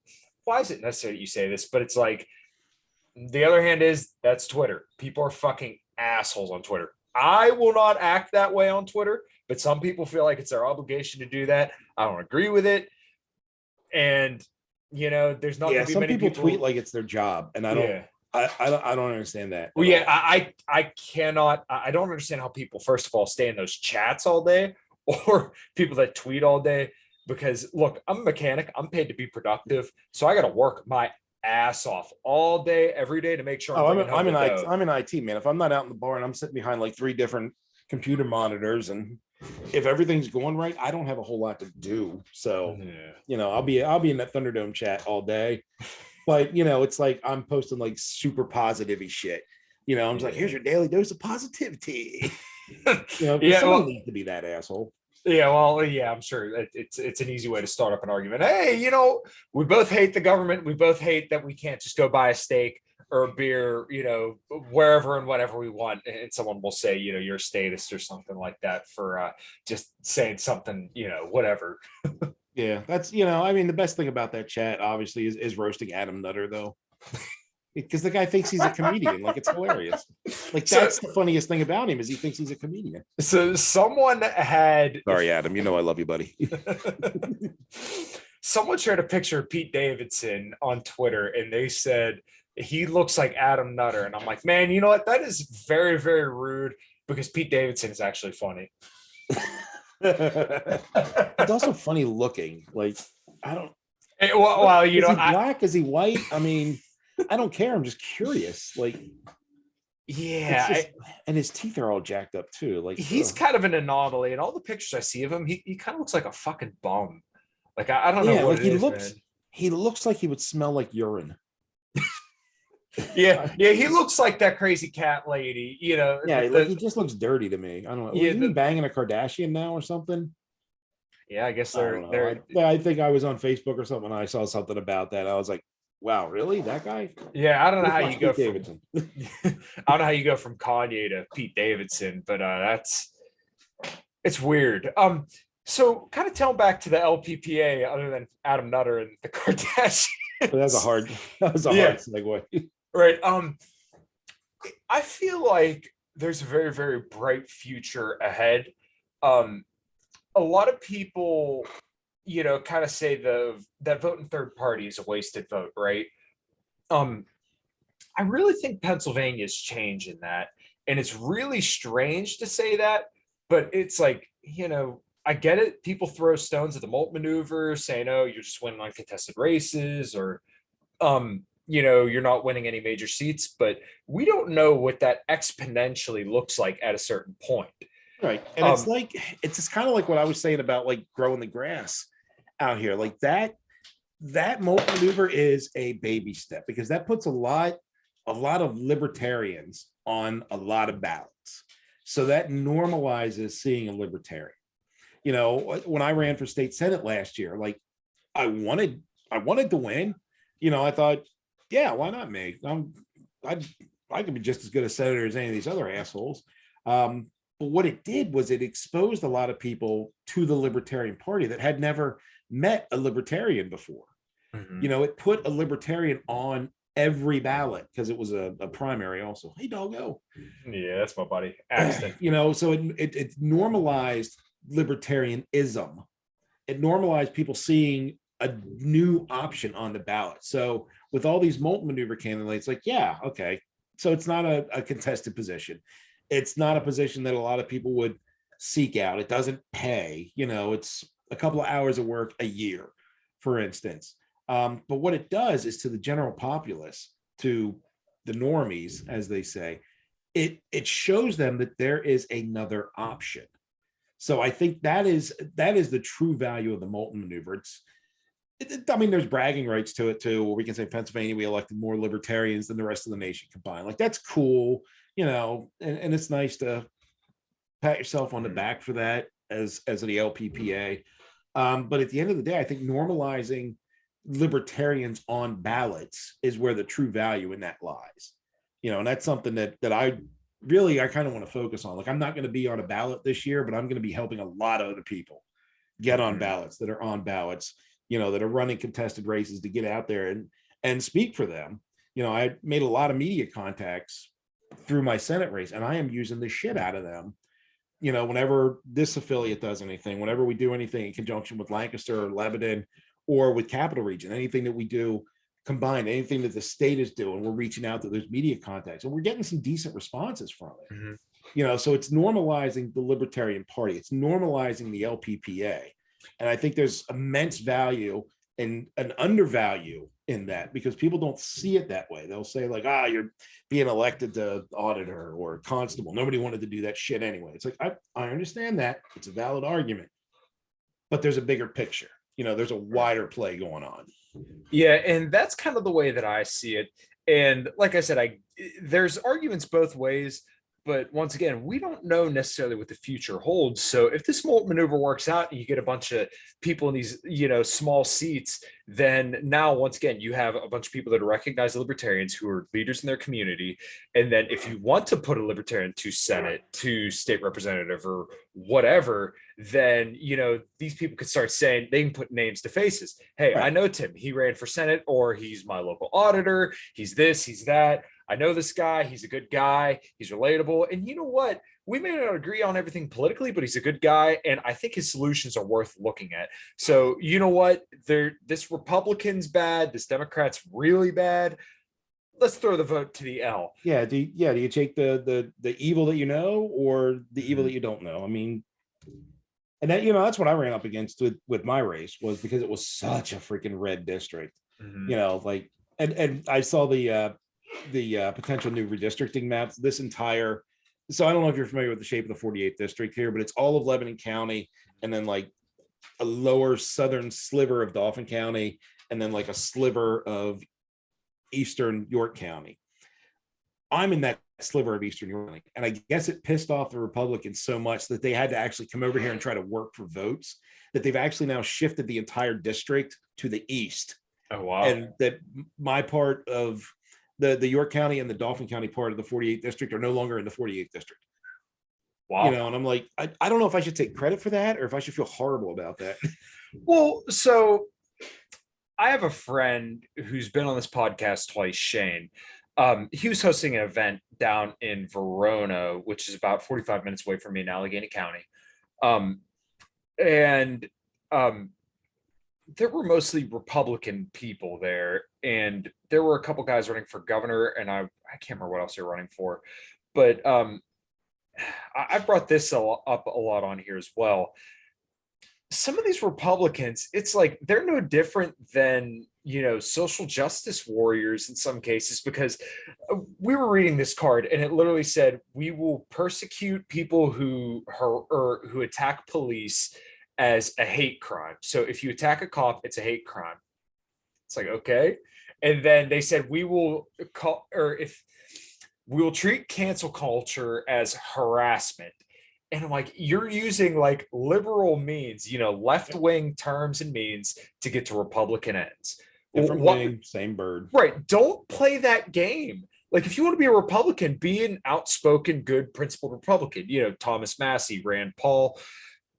why is it necessary that you say this? But it's like, the other hand is, that's Twitter. People are fucking assholes on Twitter. I will not act that way on Twitter, but some people feel like it's their obligation to do that. I don't agree with it, and there's not. Some people tweet like it's their job, and I don't. I don't understand that. Well, yeah, I cannot. I don't understand how people, first of all, stay in those chats all day, or people that tweet all day. Because look, I'm a mechanic. I'm paid to be productive, so I got to work my ass off all day, every day, to make sure. I'm in IT, man. If I'm not out in the bar and I'm sitting behind like 3 different computer monitors, and if everything's going right, I don't have a whole lot to do. So I'll be in that Thunderdome chat all day. But it's like I'm posting like super positive-y shit. I'm just like, here's your daily dose of positivity. Someone needs to be that asshole. Yeah, well, yeah, I'm sure it's an easy way to start up an argument. Hey, we both hate the government. We both hate that we can't just go buy a steak or a beer, wherever and whenever we want. And someone will say, you're a statist or something like that for just saying something, whatever. Yeah, that's, I mean, the best thing about that chat, obviously, is roasting Adam Nutter, though. Because the guy thinks he's a comedian. Like, it's hilarious. Like, that's the funniest thing about him, is he thinks he's a comedian. So someone had... Sorry, Adam. I love you, buddy. Someone shared a picture of Pete Davidson on Twitter, and they said, he looks like Adam Nutter. And I'm like, man, you know what? That is very, very rude, because Pete Davidson is actually funny. It's also funny looking. Like, I don't... Well, is he black? Is he white? I mean... I don't care. I'm just curious. Like, yeah, and his teeth are all jacked up too. Like, he's kind of an anomaly. And all the pictures I see of him, he kind of looks like a fucking bum. Like, I don't know what like he looks like he would smell like urine. Yeah, yeah, he looks like that crazy cat lady, Yeah, like the he just looks dirty to me. I don't know. yeah, Wasn't he banging a Kardashian now or something? yeah, I guess I don't know. they're I think I was on Facebook or something. And I saw something about that. I was like, wow, really? That guy? yeah, I don't know Go how watch you go Pete from Davidson. I don't know how you go from Kanye to Pete Davidson, but it's weird. So kind of tell back to the LPPA other than Adam Nutter and the But that's a Kardashians. hard that was a hard Yeah, segue. right. I feel like there's a very, very bright future ahead. Um, a lot of people, kind of say that vote in third party is a wasted vote, right? Um, I really think Pennsylvania is changing that. And it's really strange to say that, but it's like, I get it. People throw stones at the Molt maneuver saying, oh, you're just winning uncontested races or, you're not winning any major seats, but we don't know what that exponentially looks like at a certain point. Right. And Um, it's just kind of like what I was saying about like growing the grass out here. Like that Molt maneuver is a baby step because that puts a lot of libertarians on a lot of ballots. So that normalizes seeing a libertarian. When I ran for state senate last year, like I wanted I wanted to win. I thought, yeah, why not me? I I could be just as good a senator as any of these other assholes. But what it did was it exposed a lot of people to the Libertarian Party that had never met a libertarian before. mhm. It put a libertarian on every ballot because it was a primary also. Hey, doggo. Yeah, that's my buddy, Axton. So it normalized libertarianism. It normalized people seeing a new option on the ballot. So with all these Molt maneuver candidates, like, yeah, okay. So it's not a contested position. It's not a position that a lot of people would seek out. It doesn't pay, it's a couple of hours of work a year, for instance. But what it does is to the general populace, to the normies, as they say, it shows them that there is another option. So I think that is the true value of the Moulton maneuver. I mean, there's bragging rights to it too, where we can say Pennsylvania, we elected more libertarians than the rest of the nation combined. Like that's cool, and it's nice to pat yourself on the Mhm. back for that as the LPPA. But at the end of the day, I think normalizing libertarians on ballots is where the true value in that lies. And that's something that I kind of want to focus on. Like I'm not going to be on a ballot this year, but I'm going to be helping a lot of other people get on Mhm. ballots that are on ballots, that are running contested races to get out there and speak for them. I made a lot of media contacts through my Senate race, and I am using the shit out of them. Whenever this affiliate does anything, whenever we do anything in conjunction with Lancaster or Lebanon or with Capital Region, anything that we do combined, anything that the state is doing, we're reaching out to those media contacts and we're getting some decent responses from it. Mhm. So it's normalizing the Libertarian Party, it's normalizing the LPPA. And I think there's immense value and an undervalue in that because people don't see it that way. They'll say, like, you're being elected to auditor or constable. Nobody wanted to do that shit anyway. It's like, I understand that. It's a valid argument, but there's a bigger picture. There's a wider play going on. Yeah, and that's kind of the way that I see it. And like I said, there's arguments both ways, but once again, we don't know necessarily what the future holds. So if this Molt maneuver works out and you get a bunch of people in these, small seats, then now once again you have a bunch of people that are recognized libertarians who are leaders in their community. And then if you want to put a libertarian to Senate, to state representative, or whatever, then these people could start saying they can put names to faces. Hey, I Right. know Tim, he ran for Senate, or he's my local auditor, he's this, he's that. I know this guy, he's a good guy, he's relatable. And you know what, we may not agree on everything politically, but he's a good guy, and I think his solutions are worth looking at. So you know what, this Republican's bad, this Democrat's really bad. Let's throw the vote to the L. Yeah. Do you take the evil that you know or the evil Mhm. that you don't know? I mean, and that's what I ran up against with my race was because it was such a freaking red district. Mhm. Like and I saw the potential new redistricting maps. So I don't know if you're familiar with the shape of the 48th district here, but it's all of Lebanon County and then like a lower southern sliver of Dauphin County and then like a sliver of eastern York County. I'm in that sliver of Eastern New York. And I guess it pissed off the Republicans so much that they had to actually come over here and try to work for votes, that they've actually now shifted the entire district to the east. Oh, wow. And that my part of the York County and the Dauphin County part of the 48th district are no longer in the 48th district. Wow. You know, and I'm like, I don't know if I should take credit for that or if I should feel horrible about that. Well, so I have a friend who's been on this podcast twice, Shane. He was hosting an event down in Verona, which is about 45 minutes away from me in Allegheny County. And there were mostly Republican people there, and there were a couple guys running for governor, and I can't remember what else they were running for, but I brought this up a lot on here as well. Some of these Republicans, it's like they're no different than, you know, social justice warriors in some cases, because we were reading this card and it literally said, we will persecute people who attack police as a hate crime. So if you attack a cop, it's a hate crime. It's like, okay. And then they said, we will treat cancel culture as harassment. And I'm like, you're using like liberal means, you know, left-wing terms and means to get to Republican ends. Different wing, same bird. Right. Don't play that game. Like, if you want to be a Republican, be an outspoken, good, principled Republican. You know, Thomas Massey, Rand Paul.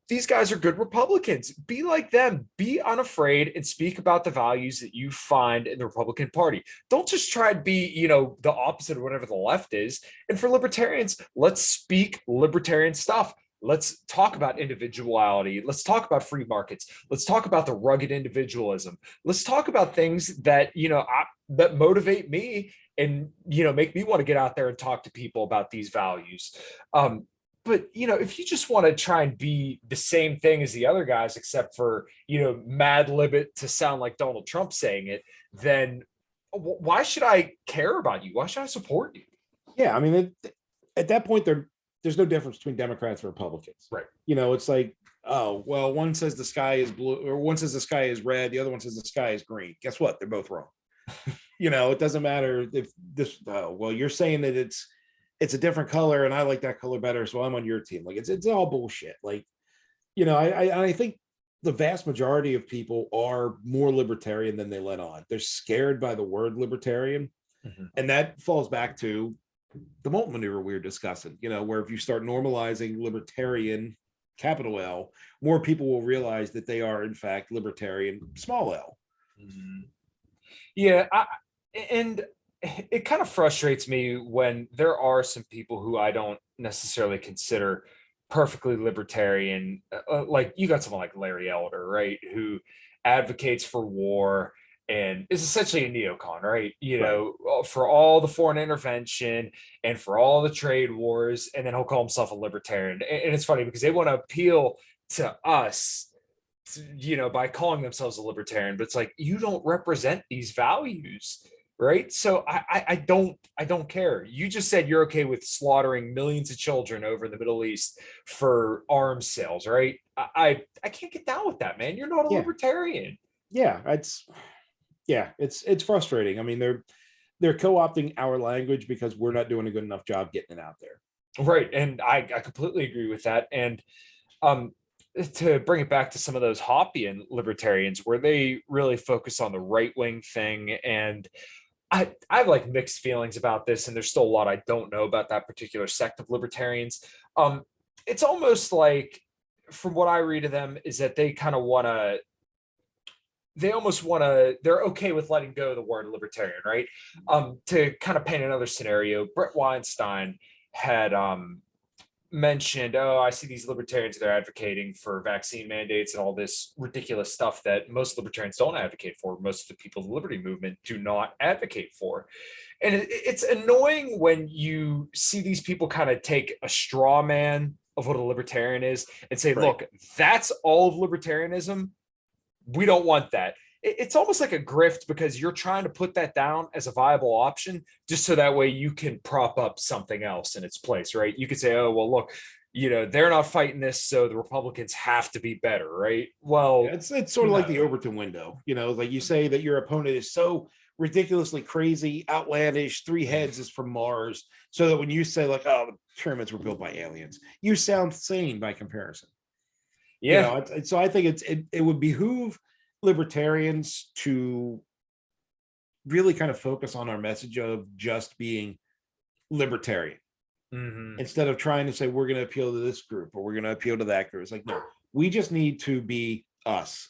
These guys are good Republicans. Be like them. Be unafraid and speak about the values that you find in the Republican Party. Don't just try to be, you know, the opposite of whatever the left is. And for libertarians, let's speak libertarian stuff. Let's talk about individuality. Let's talk about free markets. Let's talk about the rugged individualism. Let's talk about things that, you know, that motivate me and, you know, make me want to get out there and talk to people about these values. But, you know, if you just want to try and be the same thing as the other guys, except for, you know, mad lib it to sound like Donald Trump saying it, then why should I care about you? Why should I support you? Yeah, I mean, at that point, there's no difference between Democrats and Republicans. Right. You know, it's like, oh, well, one says the sky is blue, or one says the sky is red, the other one says the sky is green. Guess what? They're both wrong. You know, it doesn't matter if this, well, you're saying that it's a different color and I like that color better, so I'm on your team. Like, it's all bullshit. Like, you know, I think the vast majority of people are more libertarian than they let on. They're scared by the word libertarian. Mm-hmm. And that falls back to the Molten maneuver we were discussing, you know, where if you start normalizing libertarian, capital L, more people will realize that they are in fact libertarian, small L. Mm-hmm. Yeah. And it kind of frustrates me when there are some people who I don't necessarily consider perfectly libertarian. Like, you got someone like Larry Elder, right, who advocates for war and is essentially a neocon, right? You know, for all the foreign intervention and for all the trade wars, and then he'll call himself a libertarian. And it's funny because they want to appeal to us, you know, by calling themselves a libertarian, but it's like, you don't represent these values. Right. So I don't care. You just said you're okay with slaughtering millions of children over in the Middle East for arms sales. Right. I can't get down with that, man. You're not a libertarian. Yeah, it's frustrating. I mean, they're co-opting our language because we're not doing a good enough job getting it out there. Right. And I completely agree with that. And to bring it back to some of those Hoppian libertarians where they really focus on the right wing thing, and I have like mixed feelings about this, and there's still a lot I don't know about that particular sect of libertarians. It's almost like, from what I read of them, is that they kind of they're okay with letting go of the word libertarian, right? To kind of paint another scenario, Brett Weinstein had mentioned, oh, I see these libertarians, they're advocating for vaccine mandates and all this ridiculous stuff that most libertarians don't advocate for. Most of the people of the liberty movement do not advocate for. And it's annoying when you see these people kind of take a straw man of what a libertarian is and say, look, that's all of libertarianism. We don't want that. It's almost like a grift because you're trying to put that down as a viable option just so that way you can prop up something else in its place, right? You could say, oh, well, look, you know, they're not fighting this, so the Republicans have to be better, right? Well, it's sort of like the Overton window, you know, like you say that your opponent is so ridiculously crazy, outlandish, three heads is from Mars, so that when you say like, oh, the pyramids were built by aliens, you sound sane by comparison. Yeah. So I think it would behoove libertarians to really kind of focus on our message of just being libertarian, instead of trying to say we're going to appeal to this group or we're going to appeal to that group. It's like, no, we just need to be us,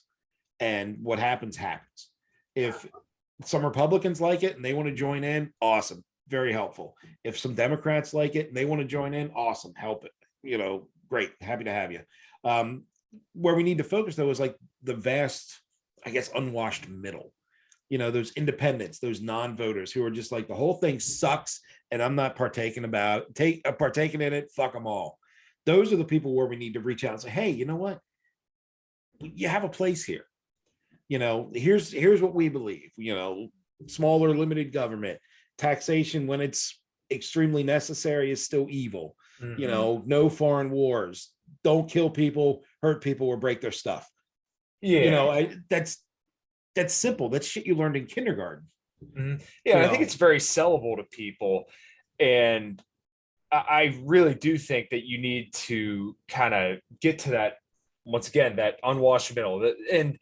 and what happens happens. If some Republicans like it and they want to join in, awesome, very helpful. If some Democrats like it and they want to join in, awesome, help it, great, happy to have you. Where we need to focus though is like the vast, I guess, unwashed middle, those independents, those non-voters who are just like, the whole thing sucks and I'm not partaking in it, fuck them all. Those are the people where we need to reach out and say, hey, you know what, you have a place here. Here's what we believe. Smaller limited government, taxation when it's extremely necessary is still evil. No foreign wars, don't kill people, hurt people, or break their stuff. That's simple. That's shit you learned in kindergarten. I think it's very sellable to people, and I really do think that you need to kind of get to that, once again, that unwashed middle. And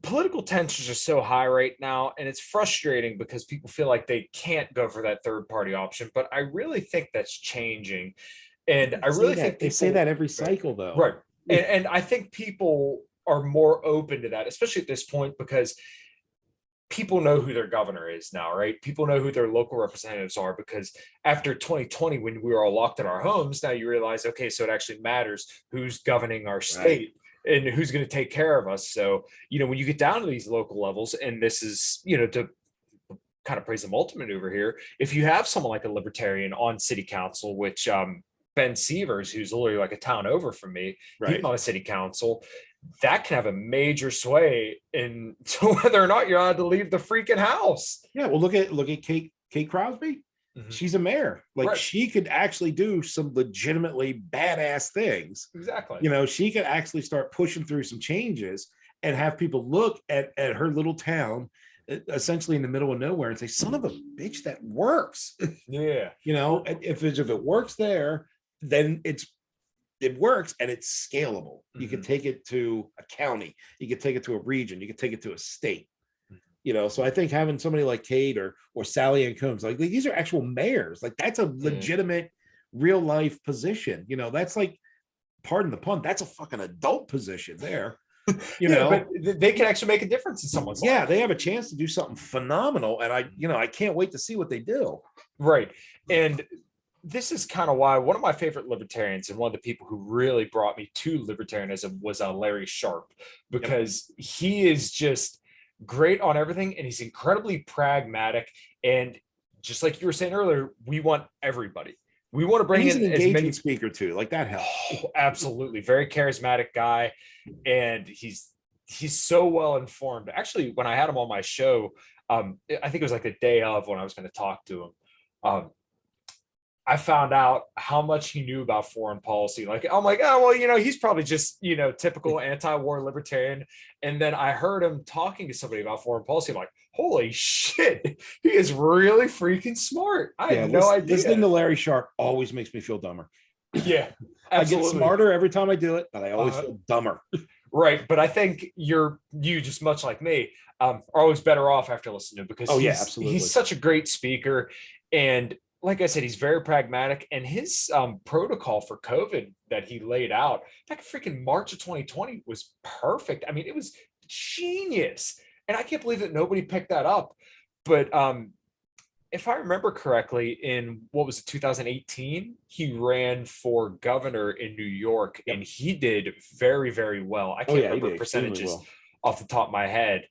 political tensions are so high right now, and it's frustrating because people feel like they can't go for that third party option, but I really think that's changing. And I really think they say that every cycle though. Right. And I think people are more open to that, especially at this point, because people know who their governor is now, right? People know who their local representatives are, because after 2020, when we were all locked in our homes, now you realize, okay, so it actually matters who's governing our state. Right. And who's going to take care of us. So, when you get down to these local levels, and this is, to kind of praise the multi maneuver here, if you have someone like a libertarian on city council, which Ben Sievers, who's literally like a town over from me, right, he's on a city council, that can have a major sway into whether or not you're allowed to leave the freaking house. Yeah, well, look at Kate Crosby. She's a mayor. Like, right, she could actually do some legitimately badass things. Exactly. She could actually start pushing through some changes and have people look at her little town, essentially in the middle of nowhere, and say, son of a bitch, that works. Yeah. If it works there, then it works, and it's scalable. You can take it to a county, you can take it to a region, you can take it to a state. So I think having somebody like Kate or Sally Ann Combs, like these are actual mayors. Like, that's a legitimate real life position. That's like, pardon the pun, that's a fucking adult position there. But they can actually make a difference in someone's life. Yeah, they have a chance to do something phenomenal. And I can't wait to see what they do. Right. And this is kind of why one of my favorite libertarians, and one of the people who really brought me to libertarianism, was Larry Sharp, because he is just great on everything, and he's incredibly pragmatic. And just like you were saying earlier, we want everybody. We want to bring in an engaging as many speaker too. Like, that helps. Oh, absolutely, very charismatic guy, and he's so well informed. Actually, when I had him on my show, I think it was like the day of when I was going to talk to him. I found out how much he knew about foreign policy. Like, I'm like, oh, well, he's probably just, typical anti-war libertarian. And then I heard him talking to somebody about foreign policy. I'm like, holy shit, he is really freaking smart. I had no idea. Listening to Larry Sharp always makes me feel dumber. Yeah, absolutely. I get smarter every time I do it, but I always feel dumber. Right. But I think you just much like me, are always better off after listening to him, because he's such a great speaker. And like I said, he's very pragmatic, and his protocol for COVID that he laid out back in freaking March of 2020 was perfect. I mean, it was genius, and I can't believe that nobody picked that up. But if I remember correctly, in 2018, he ran for governor in New York, and he did very, very well. I can't remember percentages off the top of my head.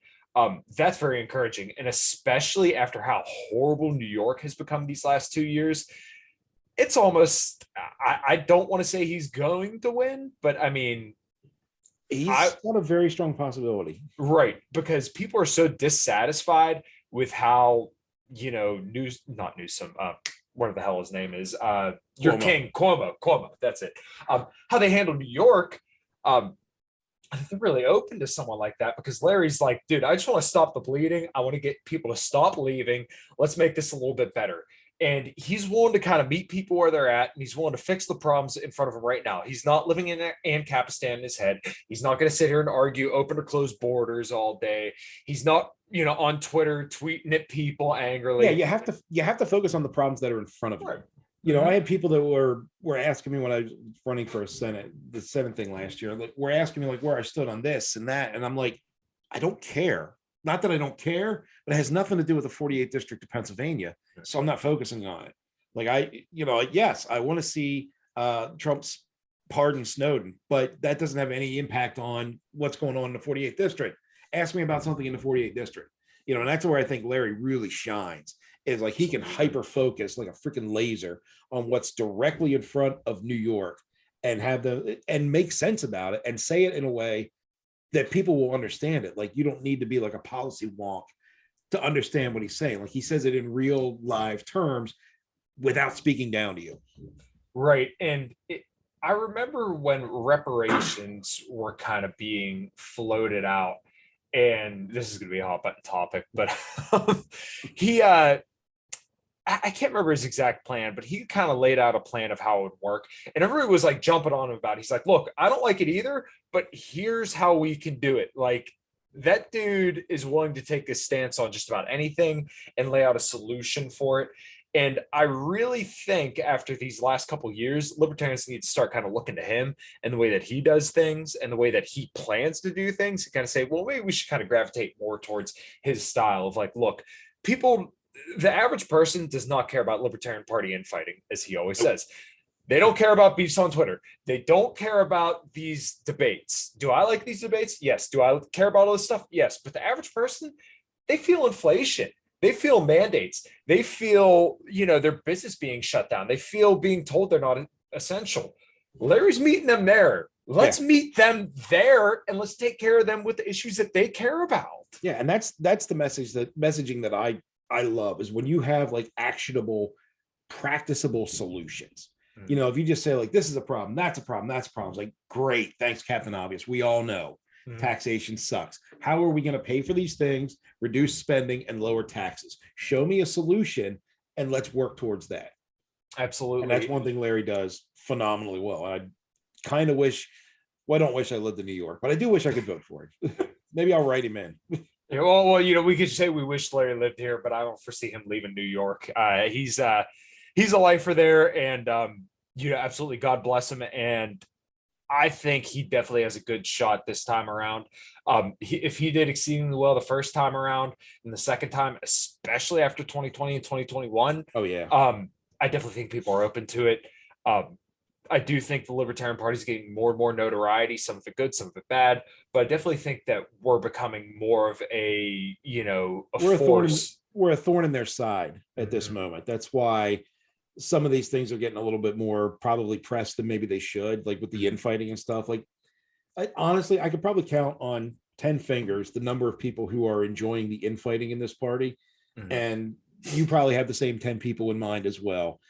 That's very encouraging. And especially after how horrible New York has become these last 2 years, it's almost, I don't want to say he's going to win, but I mean, he's got a very strong possibility. Right. Because people are so dissatisfied with how, not Newsom, whatever the hell his name is, your king, Cuomo, that's it. How they handle New York. I think they're really open to someone like that because Larry's like, dude, I just want to stop the bleeding. I want to get people to stop leaving. Let's make this a little bit better. And he's willing to kind of meet people where they're at, and he's willing to fix the problems in front of him right now. He's not living in Ancapistan in his head. He's not going to sit here and argue open or closed borders all day. He's not, on Twitter tweeting at people angrily. Yeah, you have to focus on the problems that are in front of you. Right. I had people that were asking me when I was running for the Senate thing last year, like, were asking me like where I stood on this and that. And I'm like, I don't care. Not that I don't care, but it has nothing to do with the 48th district of Pennsylvania. So I'm not focusing on it. Like yes, I want to see Trump's pardon Snowden, but that doesn't have any impact on what's going on in the 48th district. Ask me about something in the 48th district. And that's where I think Larry really shines, is like he can hyper focus like a freaking laser on what's directly in front of New York and and make sense about it and say it in a way that people will understand it. Like, you don't need to be like a policy wonk to understand what he's saying. Like, he says it in real live terms without speaking down to you. Right. And I remember when reparations were kind of being floated out, and this is going to be a hot button topic, but he, I can't remember his exact plan, but he kind of laid out a plan of how it would work. And everybody was like jumping on him about it. He's like, look, I don't like it either, but here's how we can do it. Like, that dude is willing to take a stance on just about anything and lay out a solution for it. And I really think after these last couple of years, libertarians need to start kind of looking to him and the way that he does things and the way that he plans to do things, and kind of say, well, maybe we should kind of gravitate more towards his style of like, look, the average person does not care about Libertarian Party infighting, as he always says. They don't care about beefs on Twitter. They don't care about these debates. Do I like these debates? Yes. Do I care about all this stuff? Yes. But the average person, they feel inflation. They feel mandates. They feel, their business being shut down. They feel being told they're not essential. Larry's meeting them there. Let's meet them there, and let's take care of them with the issues that they care about. Yeah, and that's the messaging that I love, is when you have like actionable, practicable solutions. If you just say like, this is a problem, that's a problem, that's a problem. It's like, great, thanks, Captain Obvious. We all know taxation sucks. How are we going to pay for these things, reduce spending, and lower taxes? Show me a solution, and let's work towards that. Absolutely. And that's one thing Larry does phenomenally well. I kind of wish, I don't wish I lived in New York, but I do wish I could vote for him. Maybe I'll write him in. Yeah, well, we could say we wish Larry lived here, but I don't foresee him leaving New York. He's a lifer there, and absolutely, God bless him. And I think he definitely has a good shot this time around. If he did exceedingly well the first time around, and the second time, especially after 2020 and 2021, I definitely think people are open to it. I do think the Libertarian Party is getting more and more notoriety, some of it good, some of it bad, but I definitely think that we're becoming more of a force. We're a thorn in their side at this moment. That's why some of these things are getting a little bit more probably pressed than maybe they should, like with the infighting and stuff. Like, honestly, I could probably count on 10 fingers the number of people who are enjoying the infighting in this party. And you probably have the same 10 people in mind as well.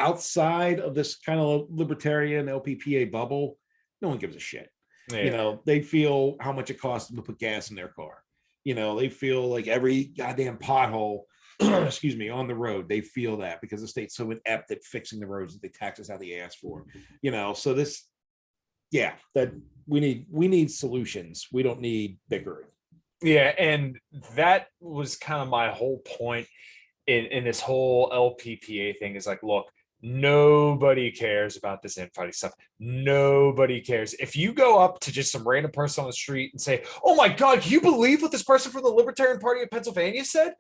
Outside of this kind of libertarian LPPA bubble, no one gives a shit. They feel how much it costs them to put gas in their car. They feel like every goddamn pothole excuse me, on the road, they feel that because the state's so inept at fixing the roads that they tax us out the ass for. So that we need solutions. We don't need bickering. Yeah, and that was kind of my whole point in this whole LPPA thing, is like, look, nobody cares about this infighting stuff. Nobody cares. If you go up to just some random person on the street and say, oh my God, can you believe what this person from the Libertarian Party of Pennsylvania said?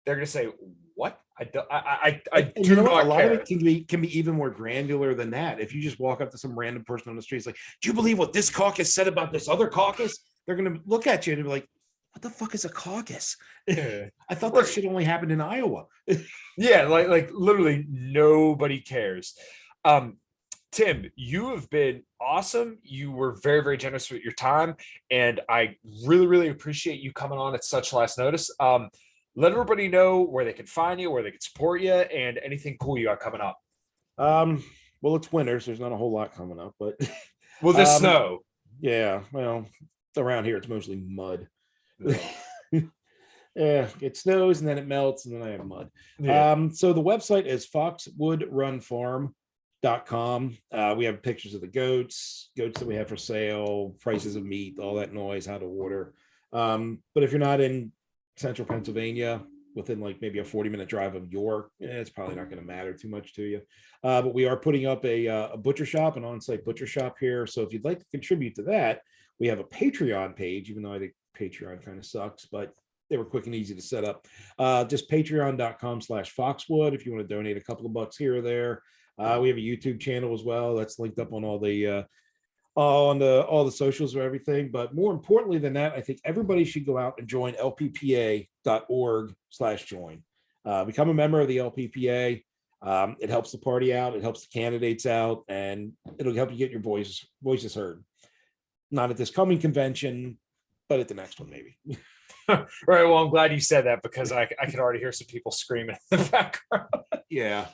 They're going to say, what? I do not care. A lot of it can be even more granular than that. If you just walk up to some random person on the street, it's like, do you believe what this caucus said about this other caucus? They're going to look at you and be like, what the fuck is a caucus? I thought that shit only happened in Iowa. Yeah, like literally nobody cares. Tim, you have been awesome. You were very, very generous with your time, and I really, really appreciate you coming on at such last notice. Let everybody know where they can find you, where they can support you, and anything cool you got coming up. Well, it's winter, so there's not a whole lot coming up, but will this snow? Yeah, well, around here it's mostly mud. Yeah. Yeah, it snows and then it melts and then I have mud. Yeah. So the website is foxwoodrunfarm.com. We have pictures of the goats that we have for sale, prices of meat, all that noise, how to water. But if you're not in central Pennsylvania, within like maybe a 40-minute drive of York, it's probably not going to matter too much to you. But we are putting up a butcher shop, an on-site butcher shop here. So if you'd like to contribute to that, we have a Patreon page, even though I think Patreon kind of sucks, but they were quick and easy to set up. Just patreon.com/Foxwood if you want to donate a couple of bucks here or there. We have a YouTube channel as well that's linked up on all the socials or everything. But more importantly than that, I think everybody should go out and join lppa.org/join. Become a member of the LPPA. It helps the party out, it helps the candidates out, and it'll help you get your voices heard. Not at this coming convention, but at the next one, maybe. Right. Well, I'm glad you said that because I could already hear some people screaming in the background. Yeah.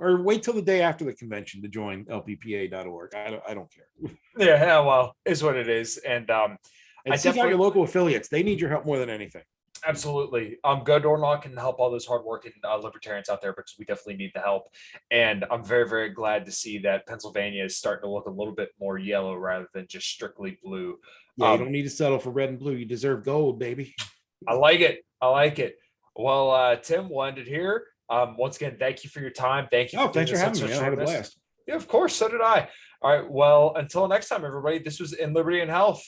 Or wait till the day after the convention to join lppa.org. I don't care. Yeah, well, is what it is. And And I seek out definitely your local affiliates. They need your help more than anything. absolutely go door knock and help all those hardworking libertarians out there because we definitely need the help. And I'm very, very glad to see that Pennsylvania is starting to look a little bit more yellow rather than just strictly blue. Yeah, you don't need to settle for red and blue. You deserve gold, baby. I like it. I like it. Well, Tim, we'll end it here. Once again, thank you for your time. Thank you. Oh, thanks for having me. I had a blast. Yeah, of course. So did I. All right. Well, until next time, everybody, this was In Liberty and Health.